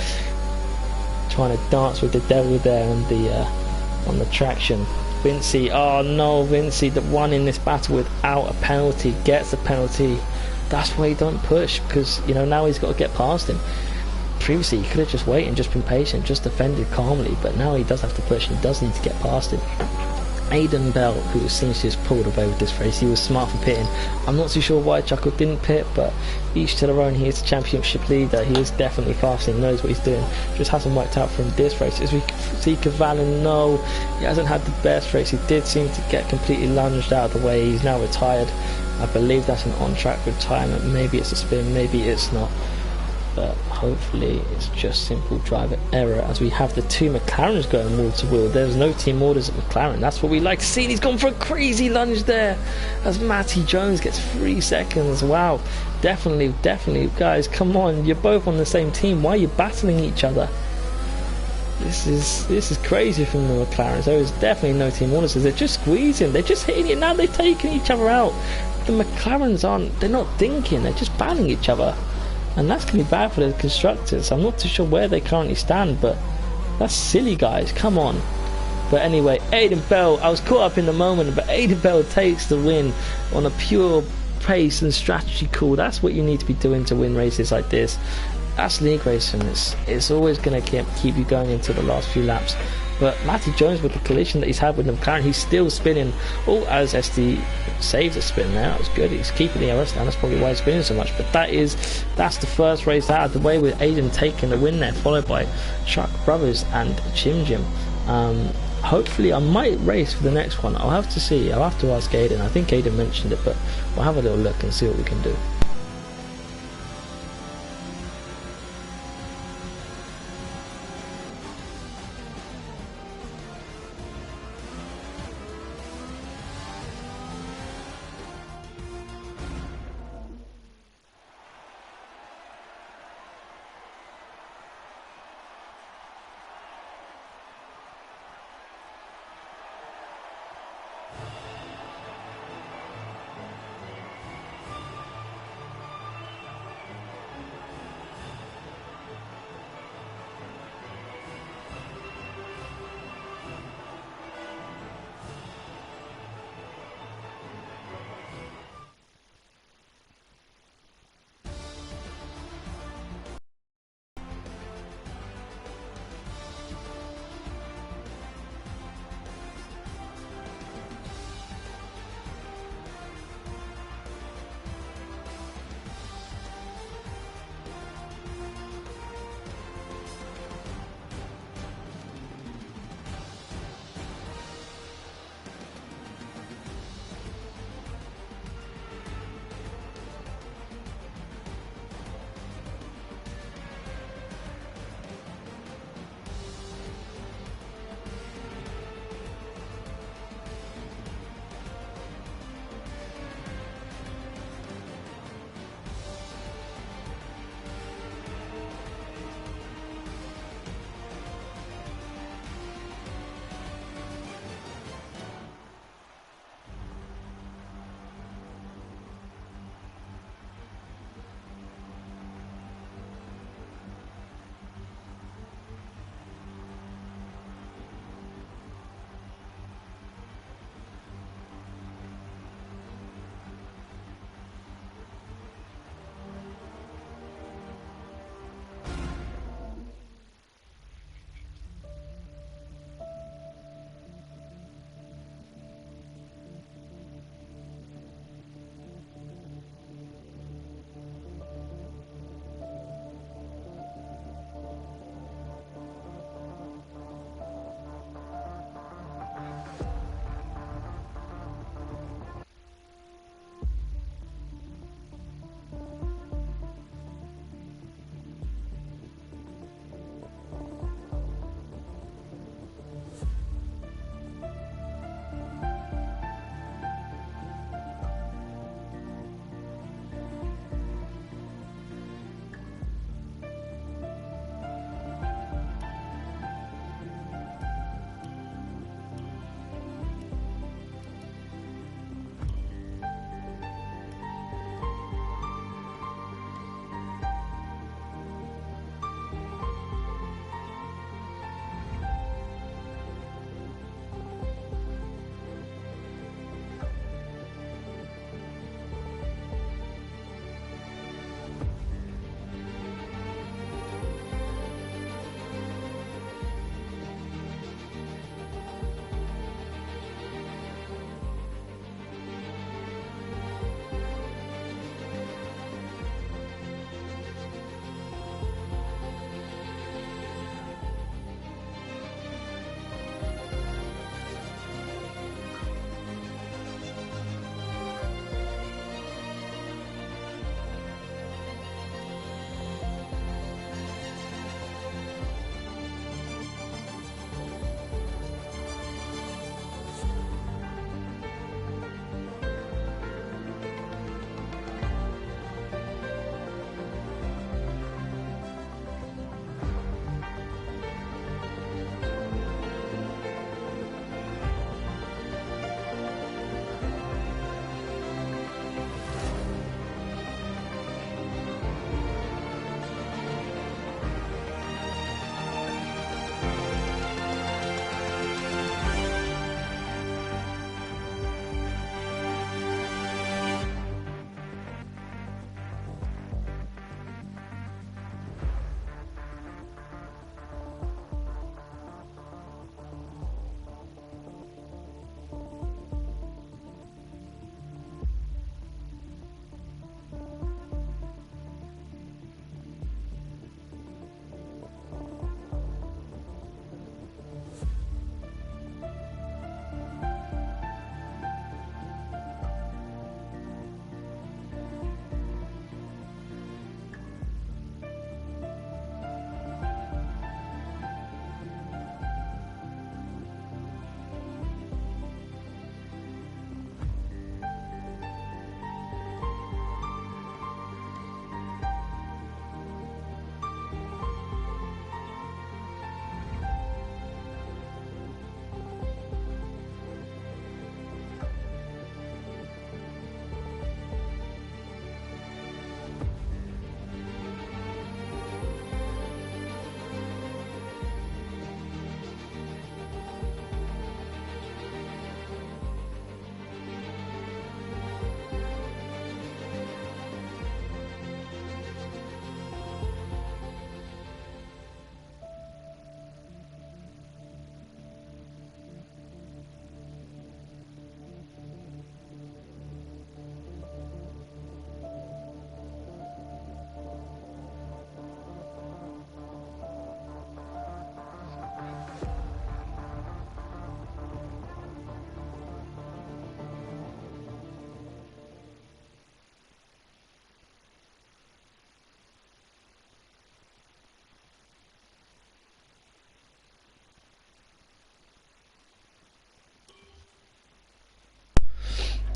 Speaker 1: trying to dance with the devil there on the traction. Vincey, oh no, Vincey, the one in this battle without a penalty gets a penalty. That's why he don't push, because now he's got to get past him. Previously he could have just waited and just been patient, just defended calmly, but now he does have to push and he does need to get past him. Aiden Bell, who seems to just pulled away with this race, he was smart for pitting. I'm not too sure why Chuckle didn't pit, but each to their own. He is the championship leader. He is definitely fast and knows what he's doing. Just hasn't worked out from this race. As we see Cavallan, no, he hasn't had the best race. He did seem to get completely lunged out of the way. He's now retired. I believe that's an on-track retirement. Maybe it's a spin, maybe it's not. but hopefully it's just simple driver error as we have the two McLarens going wheel to wheel. There's no team orders at McLaren. That's what we like to see. He's gone for a crazy lunge there as Matty Jones gets 3 seconds. Wow, definitely guys, come on, you're both on the same team. Why are you battling each other? This is crazy from the McLarens. There is definitely no team orders. They're just squeezing, they're just hitting it. Now they're taking each other out. The McLarens they're not thinking, they're just battling each other. And that's going to be bad for the constructors. I'm not too sure where they currently stand, but that's silly, guys. Come on. But anyway, Aiden Bell, I was caught up in the moment, but Aiden Bell takes the win on a pure pace and strategy call. That's what you need to be doing to win races like this. That's league racing. It's always going to keep you going into the last few laps. But Matty Jones, with the collision that he's had with the McLaren, he's still spinning. Oh, as SD saves a spin there. That was good. He's keeping the RS down. That's probably why he's spinning so much. But that's the first race out of the way, with Aiden taking the win there, followed by Chuck Brothers and Jim Jim. Hopefully I might race for the next one. I'll have to see. I'll have to ask Aiden. I think Aiden mentioned it, but we'll have a little look and see what we can do.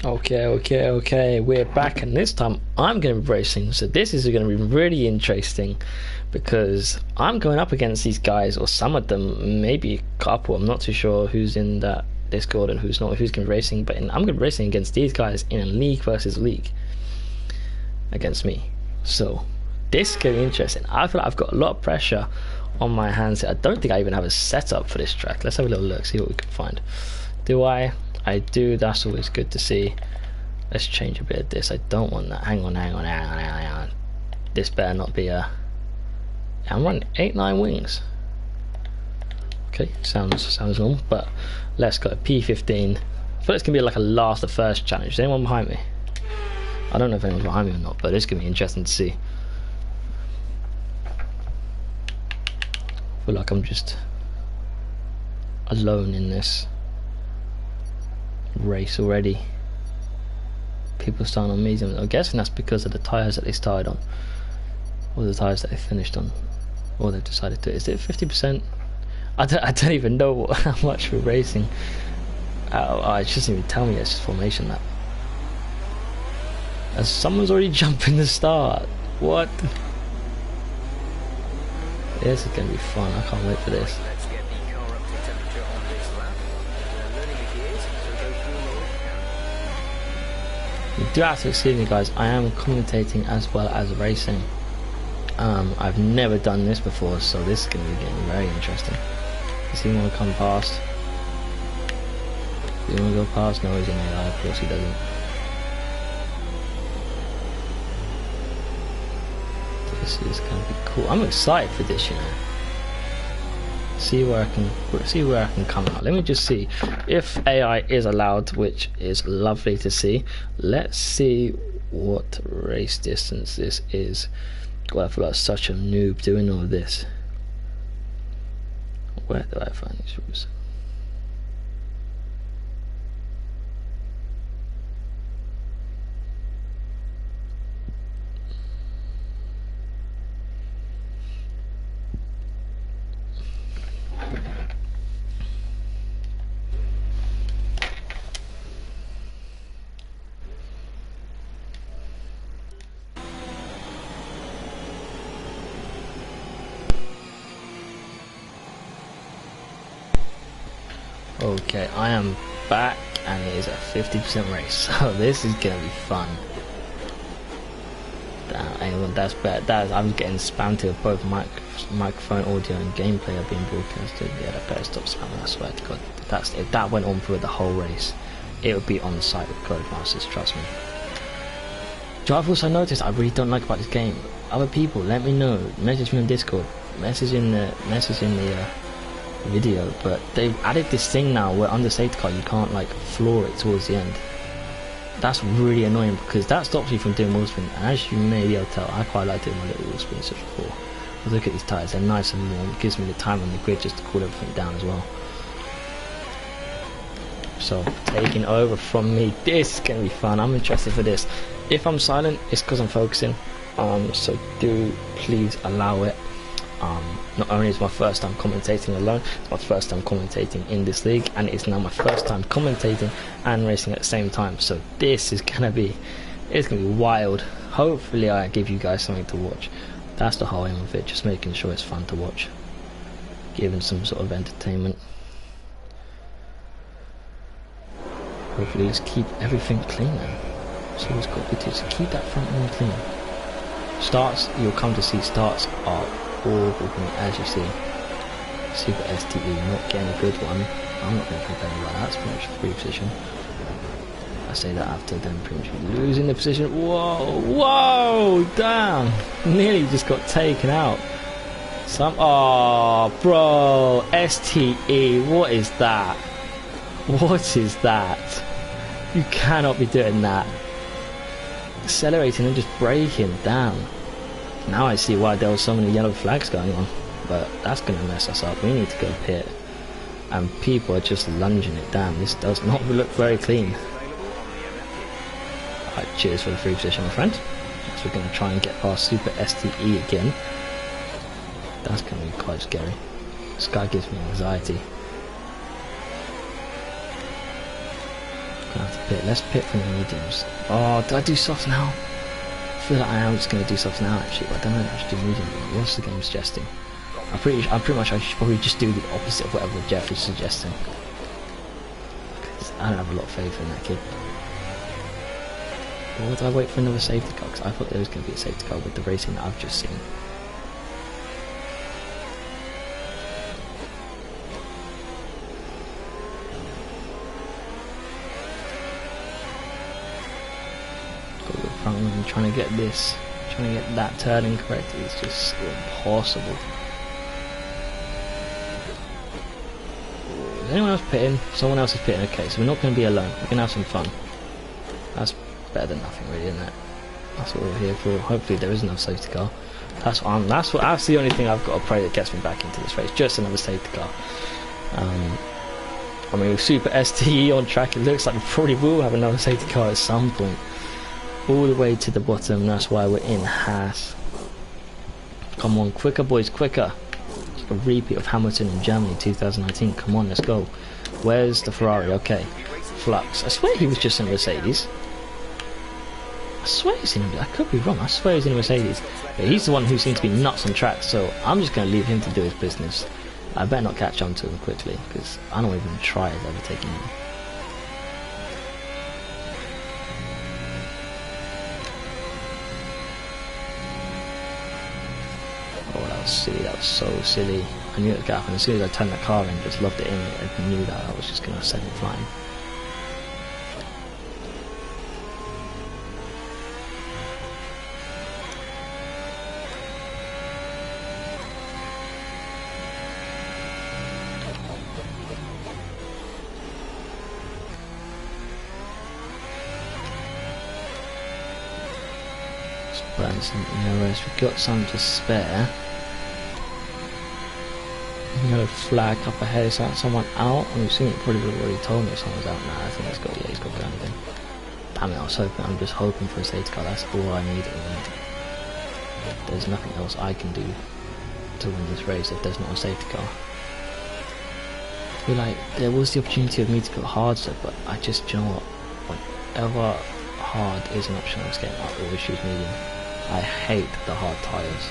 Speaker 1: Okay, we're back, and this time I'm going to be racing. So this is going to be really interesting because I'm going up against these guys, or some of them, maybe a couple. I'm not too sure who's in that Discord and who's not, who's going to be racing, but I'm going to be racing against these guys in a league versus league against me. So this is going to be interesting. I feel like I've got a lot of pressure on my hands. I don't think I even have a setup for this track. Let's have a little look, see what we can find. Do I do. That's always good to see. Let's change a bit of this. I don't want that. Hang on. This better not be a... I'm running 8-9 wings. Okay, sounds normal, but let's go P15. I feel it's gonna be like a last or first challenge. Is anyone behind me? I don't know if anyone's behind me or not, but it's gonna be interesting to see. I feel like I'm just alone in this race already. People starting on medium. I'm guessing that's because of the tyres that they started on, or the tyres that they finished on, or they've decided to. Is it 50%? I don't even know how much we're racing. It doesn't even tell me. It's just formation lap. As someone's already jumping the start. What? This is gonna be fun. I can't wait for this. You do have to excuse me, guys. I am commentating as well as racing. I've never done this before, so this is going to be getting very interesting. Does he want to come past? Does he want to go past? No, he's in AI. Of course he doesn't. This is going to be cool. I'm excited for this, you know. See where I can come out. Let me just see if AI is allowed, which is lovely to see. Let's see what race distance this is. Well, I feel like such a noob doing all of this. Where do I find these rules? Okay, I am back, and it is a 50% race, so this is gonna be fun. That's bad. I'm getting spammed to both microphone audio and gameplay are being broadcasted. Yeah, I better stop spamming. I swear to God, if that went on for the whole race, it would be on site with Codemasters. Trust me. Do I've also noticed I really don't like about this game? Other people, let me know. Message me on Discord. Message in the video, but they've added this thing now where under safety car you can't like floor it towards the end. That's really annoying because that stops you from doing wheel spin, and as you may be able to tell, I quite like doing my little wheel spins just before. But look at these tyres, they're nice and warm. It gives me the time on the grid just to cool everything down as well. So taking over from me, this is gonna be fun. I'm interested for this. If I'm silent, it's because I'm focusing, so do please allow it. Not only is my first time commentating alone, it's my first time commentating in this league, and it's now my first time commentating and racing at the same time. So this is gonna be, it's gonna be wild. Hopefully I give you guys something to watch. That's the whole aim of it, just making sure it's fun to watch, giving some sort of entertainment. Hopefully just keep everything clean now. So it's got to do, so keep that front wing clean. Starts, you'll come to see starts are awful for me, as you see. Super STE, not getting a good one. I'm not going to complain about that. It's pretty much a free position. I say that after them pretty much losing the position. Whoa, damn! Nearly just got taken out. Oh, bro, STE, what is that? What is that? You cannot be doing that. Accelerating and just braking down. Now I see why there were so many yellow flags going on, but that's going to mess us up. We need to go pit, and people are just lunging it down. This does not look very clean. Alright, cheers for the free position, my friend. So we're going to try and get past Super STE again. That's going to be quite scary. This guy gives me anxiety. Gonna have to pit. Let's pit for the mediums. Oh, did I do soft now? I feel like I am just going to do soft now actually, but I don't know if I should do medium. What's the game suggesting? I'm pretty much I should probably just do the opposite of whatever Jeff is suggesting. I don't have a lot of faith in that kid. Or would I wait for another safety car? Because I thought there was going to be a safety car with the racing that I've just seen. Got the front wing, trying to get that turning correct is just impossible. Is anyone else pitting? Someone else is pitting. Okay, so we're not going to be alone. We're going to have some fun. That's better than nothing, really, isn't it? That's what we're here for. Hopefully, there is another safety car. That's the only thing I've got to pray that gets me back into this race. Just another safety car. I mean, with Super STE on track, it looks like we probably will have another safety car at some point. All the way to the bottom. That's why we're in Haas. Come on, quicker, boys, quicker. A repeat of Hamilton in Germany 2019. Come on, let's go. Where's the Ferrari? Okay, Flux. I swear he was just in a Mercedes. I swear he's in a, I could be wrong. I swear he's in a Mercedes, but he's the one who seems to be nuts on track. So I'm just going to leave him to do his business. I better not catch on to him quickly because I don't even try of overtaking him. Oh, that was silly. That was so silly. I knew it was going to happen. As soon as I turned the car in, just loved it in it, I knew that I was just going to send it flying. Burn some arrows. We've got some to spare. Yellow flag up ahead. Is that someone out? I'm assuming it probably would have already told me if someone's out now. I think he's got, yeah, he's got going again. Damn it, I'm just hoping for a safety car. That's all I need at the minute. There's nothing else I can do to win this race if there's not a safety car. I feel like there was the opportunity of me to go hard, so, but I just, you know what? Whenever hard is an option, I was getting out, always choose medium. I hate the hard tyres.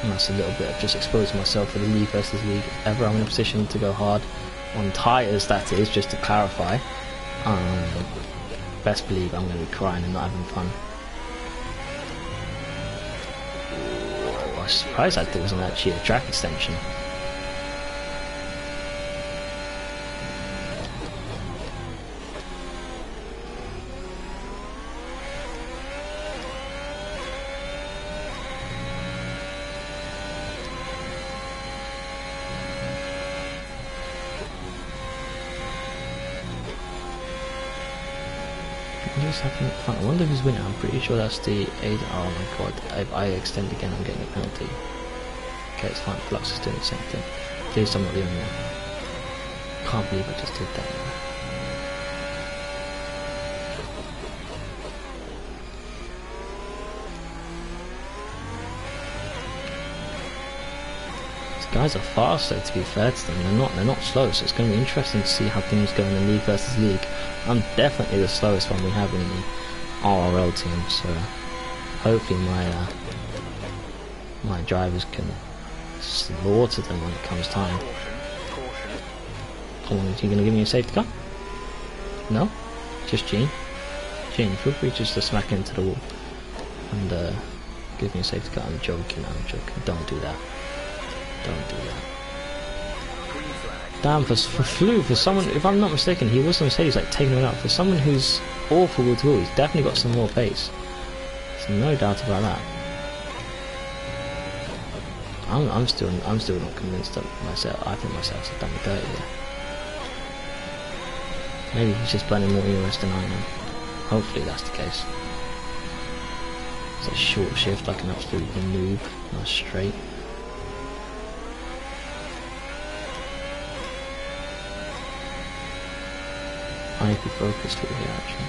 Speaker 1: And that's a little bit of just exposing myself for the league versus league. If ever I'm in a position to go hard on tyres, that is, just to clarify, best believe I'm going to be crying and not having fun. Ooh, I was surprised that there wasn't actually a track extension. I wonder who's winning. I'm pretty sure that's the 8. Oh my god, if I extend again I'm getting a penalty. Okay, it's fine, Flux is doing the same thing. Please, I'm not the only one. Can't believe I just did that. These guys are fast though, to be fair to them. They're not slow, so it's going to be interesting to see how things go in the league versus league. I'm definitely the slowest one we have in the RRL team, so hopefully my drivers can slaughter them when it comes time. Come on, is he going to give me a safety car? No? Just Gene? Gene, feel free just to smack into the wall and give me a safety car. I'm joking, don't do that. Don't do that. Damn, for someone, if I'm not mistaken, he was on Mercedes, like taking it out. For someone who's awful with wheel, he's definitely got some more pace. There's no doubt about that. I'm still not convinced of myself. I think myself's done me dirty here. Maybe he's just planning more EOS than I am. Hopefully that's the case. It's a short shift like an absolute noob, not straight. I need to be focused here actually.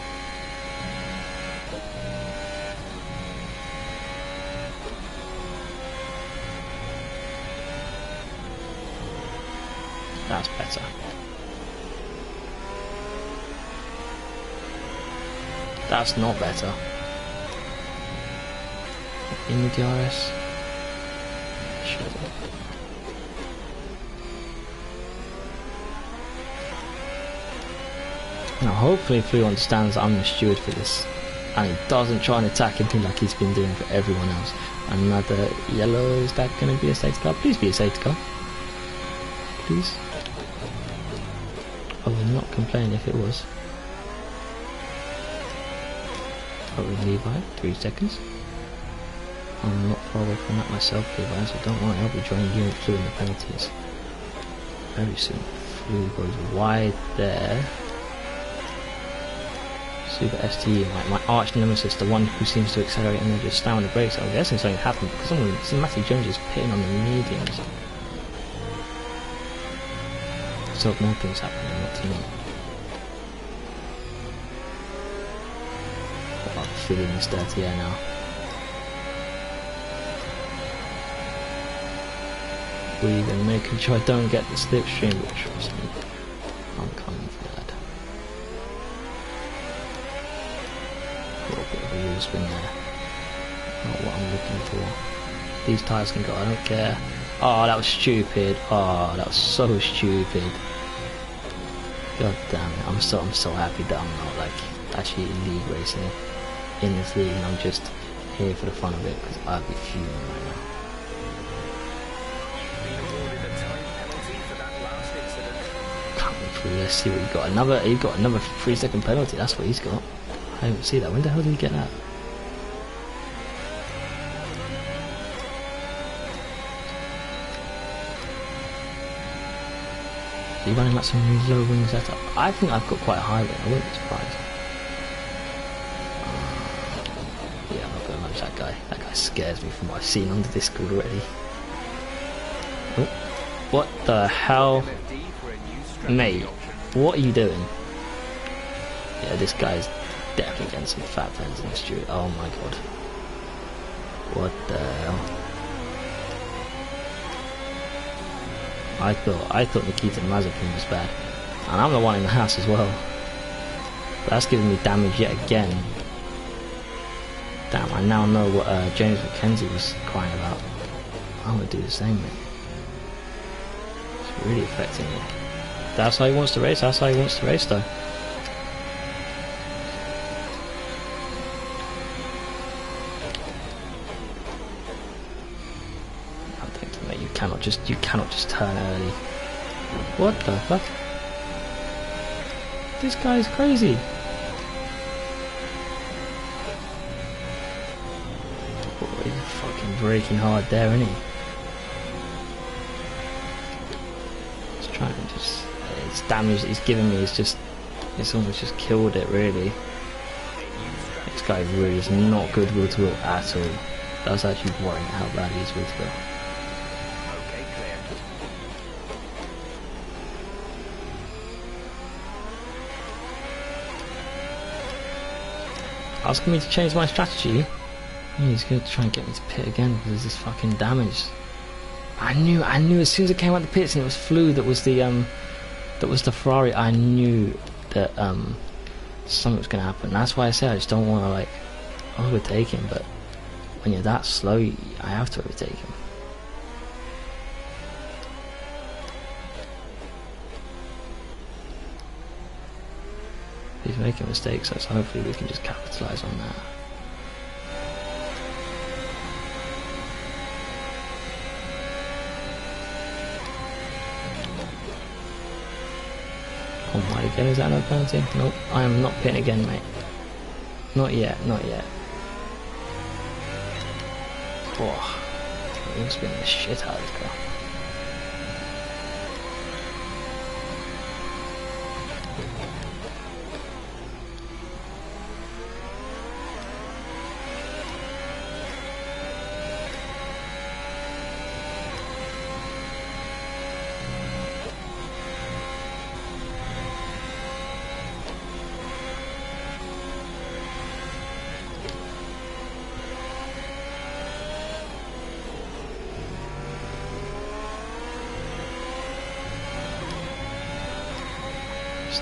Speaker 1: That's better. That's not better. In the DRS. Shut up. Now hopefully Flu understands that I'm the steward for this and he doesn't try and attack me like he's been doing for everyone else. Another yellow, is that going to be a safety car? Please be a safety car. Please. I would not complain if it was. Oh, Levi, 3 seconds. I'm not far away from that myself, Levi, so don't worry, I'll be joining you and Flu in the penalties very soon. Flu goes wide there. Super STE, my arch nemesis, the one who seems to accelerate and then just slam on the brakes. I'm guessing something happened because Matthew Jones is pitting on the mediums. So more things happening, not to me. I'm feeling this dirty air now. Breathing, making sure I don't get the slipstream, but trust me, I'm coming for that. A little bit of a wheel spin there. Not what I'm looking for. These tyres can go, I don't care. Oh, that was stupid. Oh, that was so stupid. God damn it, I'm so happy that I'm not like actually in league racing in this league and I'm just here for the fun of it because I'd be fuming right now. Coming through, let's see what he got. He got another 3-second penalty, that's what he's got. I didn't see that. When the hell did he get that? Are you running like some new low wing setup? I think I've got quite a high wing, I wouldn't be surprised. Yeah, I'm not going to manage that guy. That guy scares me from what I've seen on the Discord already. Oh, what the hell? Mate, what are you doing? Yeah, this guy's definitely getting some fat friends in the studio. Oh my god. What the hell? I thought Nikita Mazepin was bad, and I'm the one in the house as well. But that's giving me damage yet again. Damn, I now know what James McKenzie was crying about. I'm gonna do the same, mate. It's really affecting me. That's how he wants to race. That's how he wants to race, though. You cannot just turn early. What the fuck? This guy's crazy. Oh, he's fucking braking hard there, isn't he? He's trying to just... It's damage that he's giving me is just... It's almost just killed it, really. This guy really is not good wheel to wheel at all. That's actually worrying how bad he is wheel to wheel. Asking me to change my strategy. He's going to try and get me to pit again because there's this fucking damage. I knew as soon as I came out the pits and it was Flu that was the Ferrari. I knew that something was going to happen. That's why I said I just don't want to like overtake him. But when you're that slow, I have to overtake him. He's making mistakes, so hopefully we can just capitalise on that. Oh my god, is that no penalty? Nope, I am not pitting again, mate. Not yet, not yet. Oh, I'm spinning the shit out of this car.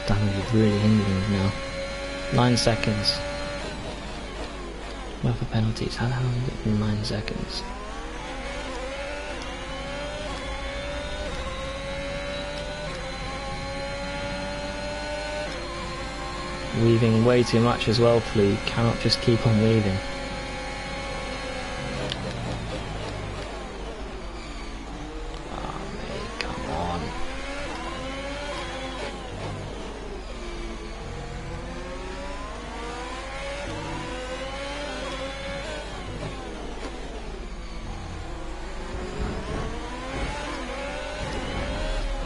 Speaker 1: Damage is really hindering me now. 9 seconds. Well, for penalties, how the hell is it in 9 seconds? Weaving way too much as well, Flea. You cannot just keep on weaving. Oh mate, come on.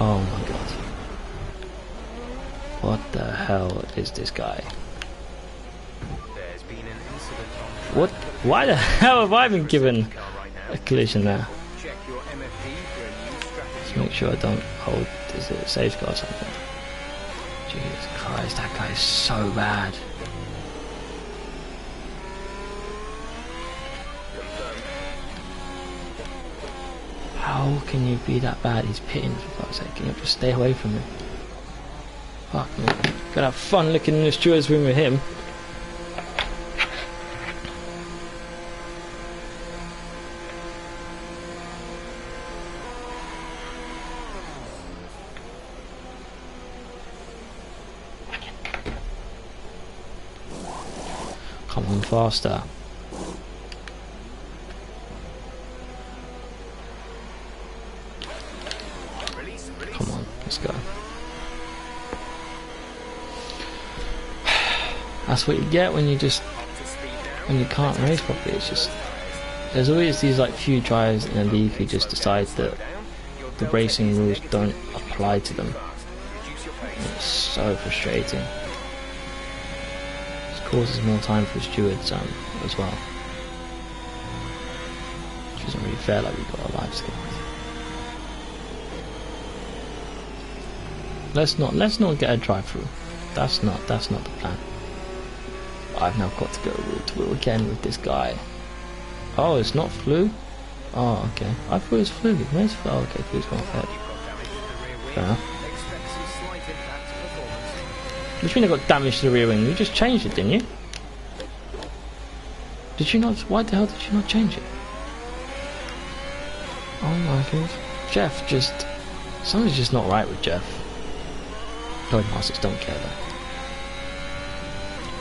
Speaker 1: Oh my god. What the hell is this guy? What? Why the hell have I been given a collision there? Let's make sure I don't hold. Is it a safety car or something? Jesus Christ, that guy is so bad. How can you be that bad? He's pitting for fuck's sake. Can you just stay away from him? Fuck me. Gotta have fun looking in the steward's room with him. Come on, faster. Come on, let's go. That's what you get when you can't race properly. It's just, there's always these like few drivers in a league who just decide that the racing rules don't apply to them. It's so frustrating. It causes more time for the stewards as well, which isn't really fair. Like, we've got our lives together. Let's not get a drive through. That's not the plan. I've now got to go wheel to wheel again with this guy. Oh, it's not Flu? Oh, okay. I thought it was Flu. Where's Flu? Oh, okay, Flu's gone ahead. Fair enough. What do you mean I got damage to the rear wing? You just changed it, didn't you? Did you not? Why the hell did you not change it? Oh my god. Jeff just... Something's just not right with Jeff. Masters don't care though.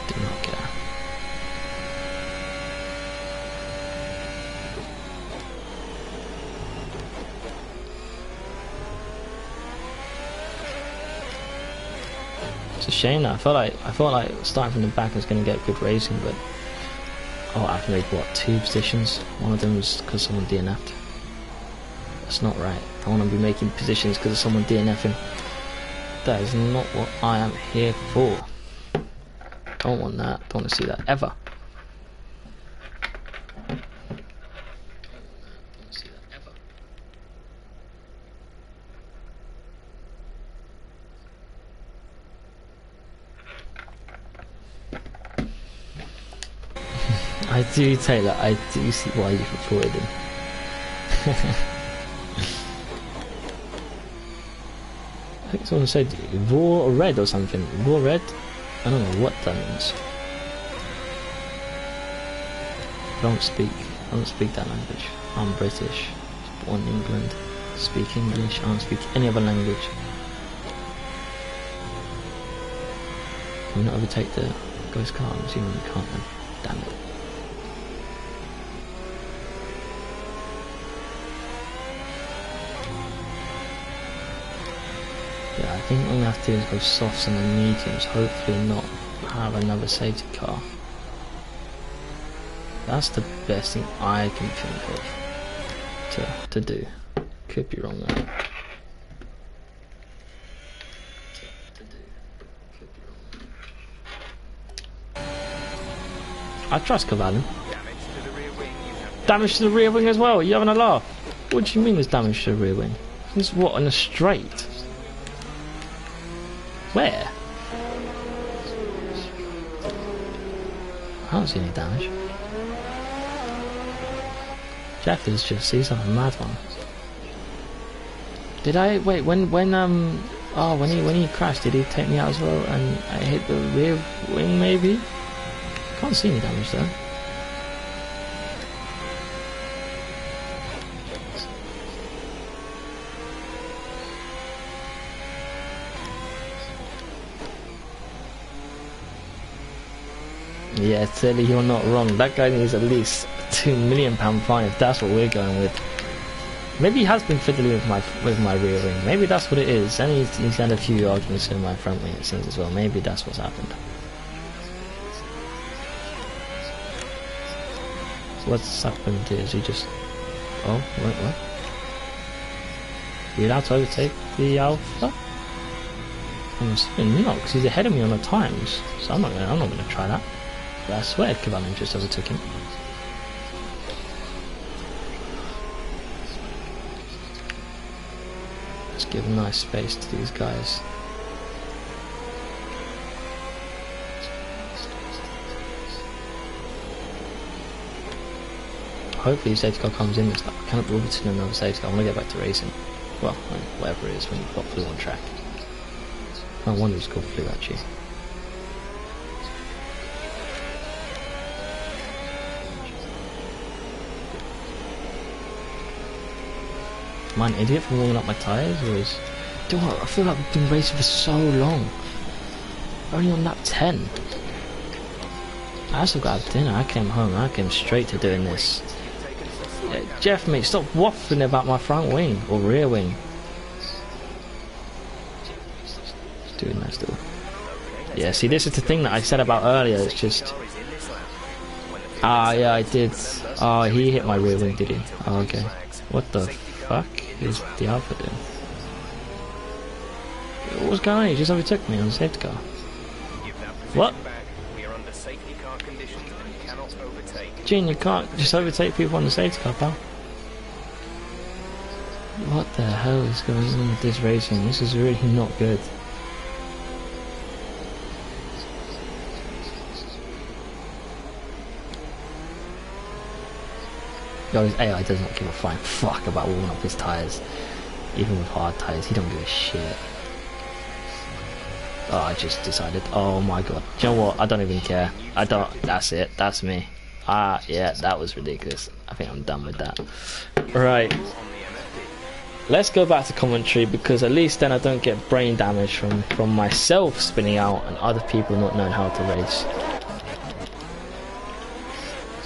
Speaker 1: Do not care. It's a shame that I felt like starting from the back was going to get good racing, but I've made what, 2 positions? One of them was because someone DNF'd. That's not right. I want to be making positions because of someone DNFing. That is not what I am here for. Don't want that. Don't want to see that ever. I do, Taylor. I do see why you've reported him. I think someone said raw red or something. Raw red? I don't know what that means. I don't speak that language. I'm British. Born in England. Speak English. I don't speak any other language. Can we not overtake the ghost car? I'm assuming we can't then. Damn it. Yeah, I think what we have to do is go softs and then mediums, hopefully not have another safety car. That's the best thing I can think of to do. Could be wrong though. I trust Cavalli. Damage to the rear wing as well. Are you having a laugh? What do you mean there's damage to the rear wing? This is what, in a straight? Where? I don't see any damage. Jeff is just, he's on a mad one. Did I wait when he crashed? Did he take me out as well? And I hit the rear wing maybe. Can't see any damage though. Yeah, Tilly, you're not wrong. That guy needs at least £2 million fine if that's what we're going with. Maybe he has been fiddling with my rear wing. Maybe that's what it is. And he's had a few arguments with my front wing, it seems, as well. Maybe that's what's happened. What's happened is he just... Oh, wait, what? Are you allowed to overtake the Alpha? I'm assuming not, because he's ahead of me on the times. So I'm not gonna try that. But I swear Cavalli just overtook him. Let's give nice space to these guys. Hopefully safety car comes in and stuff. I cannot be orbiting another safety car. I want to get back to racing. Well, whatever it is when you've got Flu on track. I wonder who's called Flu actually. Am I an idiot for warming up my tyres, or is... Dude, I feel like I've been racing for so long. Only on lap 10. I also got out dinner. I came home. I came straight to doing this. Jeff, mate, stop waffling about my front wing or rear wing. Just doing that still. Yeah, see, this is the thing that I said about earlier. It's just... Ah, yeah, I did. Oh, he hit my rear wing, did he? Oh, okay. What the fuck is the Alpha doing? What's going on? He just overtook me on the safety car. What? Gene, you can't just overtake people on the safety car, pal. What the hell is going on with this racing? This is really not good. Yo, his AI does not give a flying fuck about warming up his tyres. Even with hard tyres, he don't give a shit. Oh, I just decided, oh my god. Do you know what? I don't even care. I don't, that's it. That's me. Ah, yeah, that was ridiculous. I think I'm done with that. Right. Let's go back to commentary, because at least then I don't get brain damage from myself spinning out and other people not knowing how to race.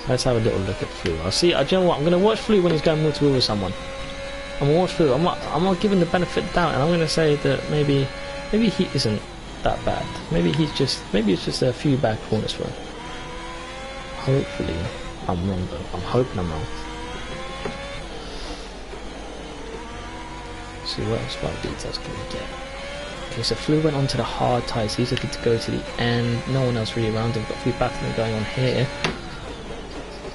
Speaker 1: Let's have a little look at Flu. I'll see. Do you know what? I'm going to watch Flu when he's going multi-wheel with someone. I'm going to watch Flu. I'm not giving the benefit of the doubt, and I'm going to say that maybe he isn't that bad. Maybe it's just a few bad corners for him. Hopefully, I'm wrong though. I'm hoping I'm wrong. Let's see what else about details can we get. Okay, so Flu went onto the hard tyres. He's looking to go to the end. No one else really around him. Got a few battling going on here.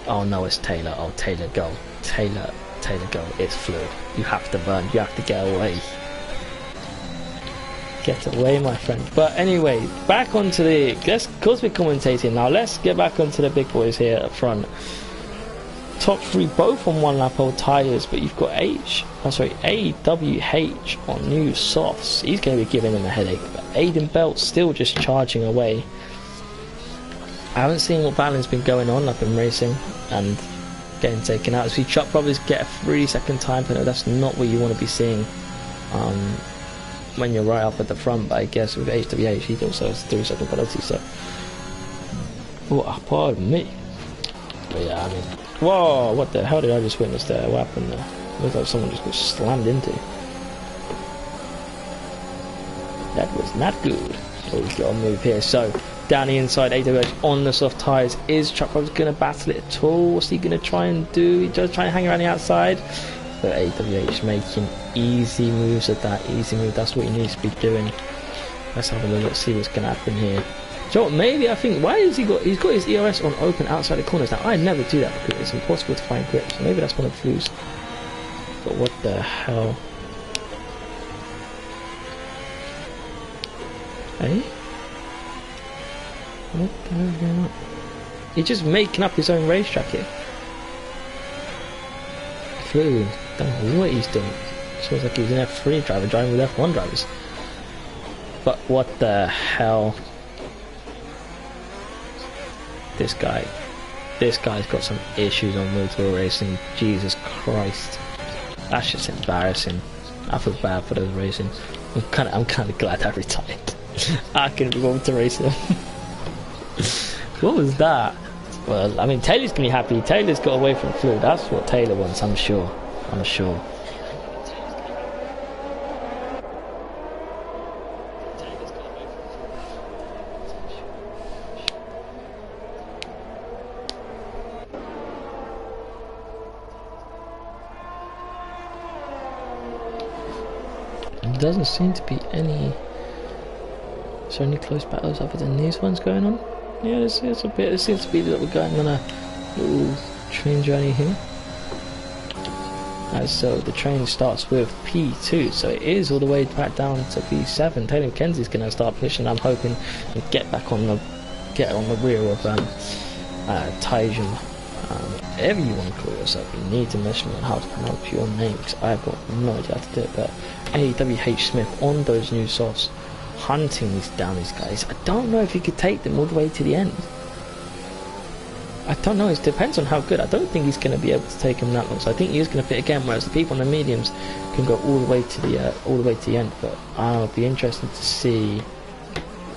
Speaker 1: Oh no, it's Taylor. Oh, Taylor, go. Taylor, go. It's Flu. You have to burn. You have to get away. Get away, my friend. But anyway, back onto the... Because we're commentating now, let's get back onto the big boys here up front. Top three both on one lap old tyres, but you've got AWH on new softs. He's going to be giving them a headache. But Aiden Belt still just charging away. I haven't seen what battle's been going on. I've been racing and getting taken out. So Chuck Brothers get a 3-second time penalty. That's not what you want to be seeing when you're right up at the front. But I guess with HWH he also has a 3-second penalty. So, oh, pardon me. But yeah, I mean, whoa! What the hell did I just witness there? What happened there? Looks like someone just got slammed into. That was not good. So we've got to move here. So down the inside, AWH on the soft tyres. Is Chuck Brothers going to battle it at all? What's he going to try and do? He does try and hang around the outside. But AWH making easy moves at that. Easy move. That's what he needs to be doing. Let's have a look. See what's going to happen here. So maybe I think, why has he's got his ERS on open outside the corners. Now I never do that because it's impossible to find grip. So maybe that's one of the Flu's. But what the hell? Hey? What the hell is going on? He's just making up his own racetrack here. Flu, don't know what he's doing. Feels like he's an F3 driver driving with F1 drivers. But what the hell? This guy's got some issues on motor racing. Jesus Christ, that's just embarrassing. I feel bad for those racing. I'm kind of glad I retired. I can be able to race him. What was that? Well, I mean, Taylor's gonna be happy. Taylor's got away from Flew. That's what Taylor wants, I'm sure. I'm sure. There doesn't seem to be any. Is there any close battles other than these ones going on? Yeah, there's a bit. There seems to be that we're going on a little train journey here. So the train starts with P2, so it is all the way back down to P7. Taylor McKenzie's going to start pushing. I'm hoping to get on the rear of Tyson. Whatever you want to call yourself, you need to mention how to pronounce your name, because I've got no idea how to do it. But AWH Smith on those new softs, hunting down these guys. I don't know if he could take them all the way to the end. I don't know, it depends on how good. I don't think he's going to be able to take him that long, so I think he is going to fit again, whereas the people on the mediums can go all the way to the end. But I'll be interested to see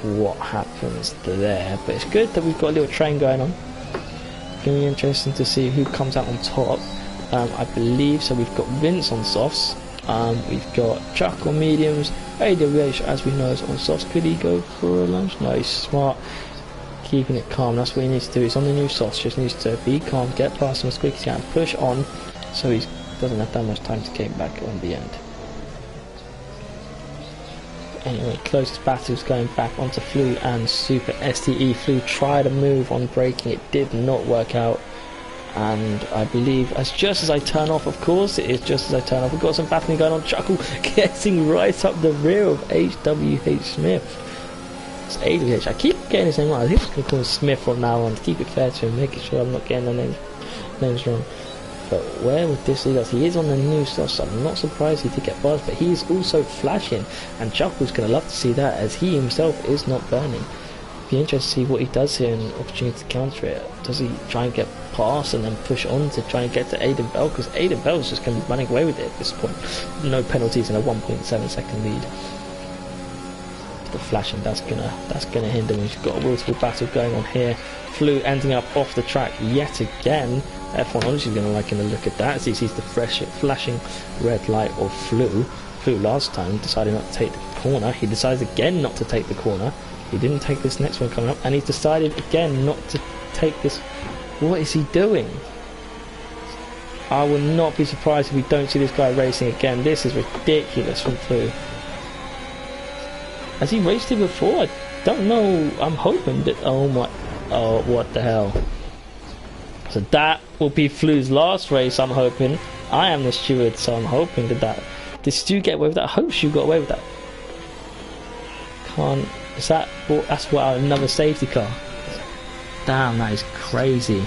Speaker 1: what happens there. But it's good that we've got a little train going on. It's going to be interesting to see who comes out on top. I believe so. We've got Vince on softs. We've got Chuck on mediums. AWH, as we know, is on softs. Could he go for a lunch? No, he's smart. Keeping it calm, that's what he needs to do. He's on the new softs, just needs to be calm, get past him as quick as he can, push on, so he doesn't have that much time to get back on the end. Anyway, closest battles going back onto Flew and Super STE. Flew tried a move on braking, it did not work out, and I believe just as I turn off, of course it is just as I turn off, we've got some battling going on. Chuckle getting right up the rear of HWH Smith. It's AWH. I keep getting his name wrong. I think I'm going to call him Smith from now on to keep it fair to him, making sure I'm not getting the names wrong. But where would this lead us? He is on the new stuff, so I'm not surprised he did get buzzed, but he's also flashing, and Chuckle's going to love to see that, as he himself is not burning. Be interested to see what he does here and opportunity to counter it. Does he try and get past and then push on to try and get to Aiden Bell? Because Aiden Bell's just going to be running away with it at this point. No penalties and a 1.7 second lead. The flashing, that's gonna hinder him. We've got a wheel-to-wheel battle going on here. Flew ending up off the track yet again. F1 obviously gonna like him to look at that as he sees the flashing red light of Flew. Flew last time decided not to take the corner. He decides again not to take the corner. He didn't take this next one coming up, and he decided again not to take this. What is he doing? I will not be surprised if we don't see this guy racing again. This is ridiculous from Flew. Has he raced it before? I don't know. I'm hoping that. Oh, what the hell. So that will be Flew's last race, I'm hoping. I am the steward, so I'm hoping that did Stu get away with that? I hope Stu got away with that. That's what, another safety car? Damn, that is crazy.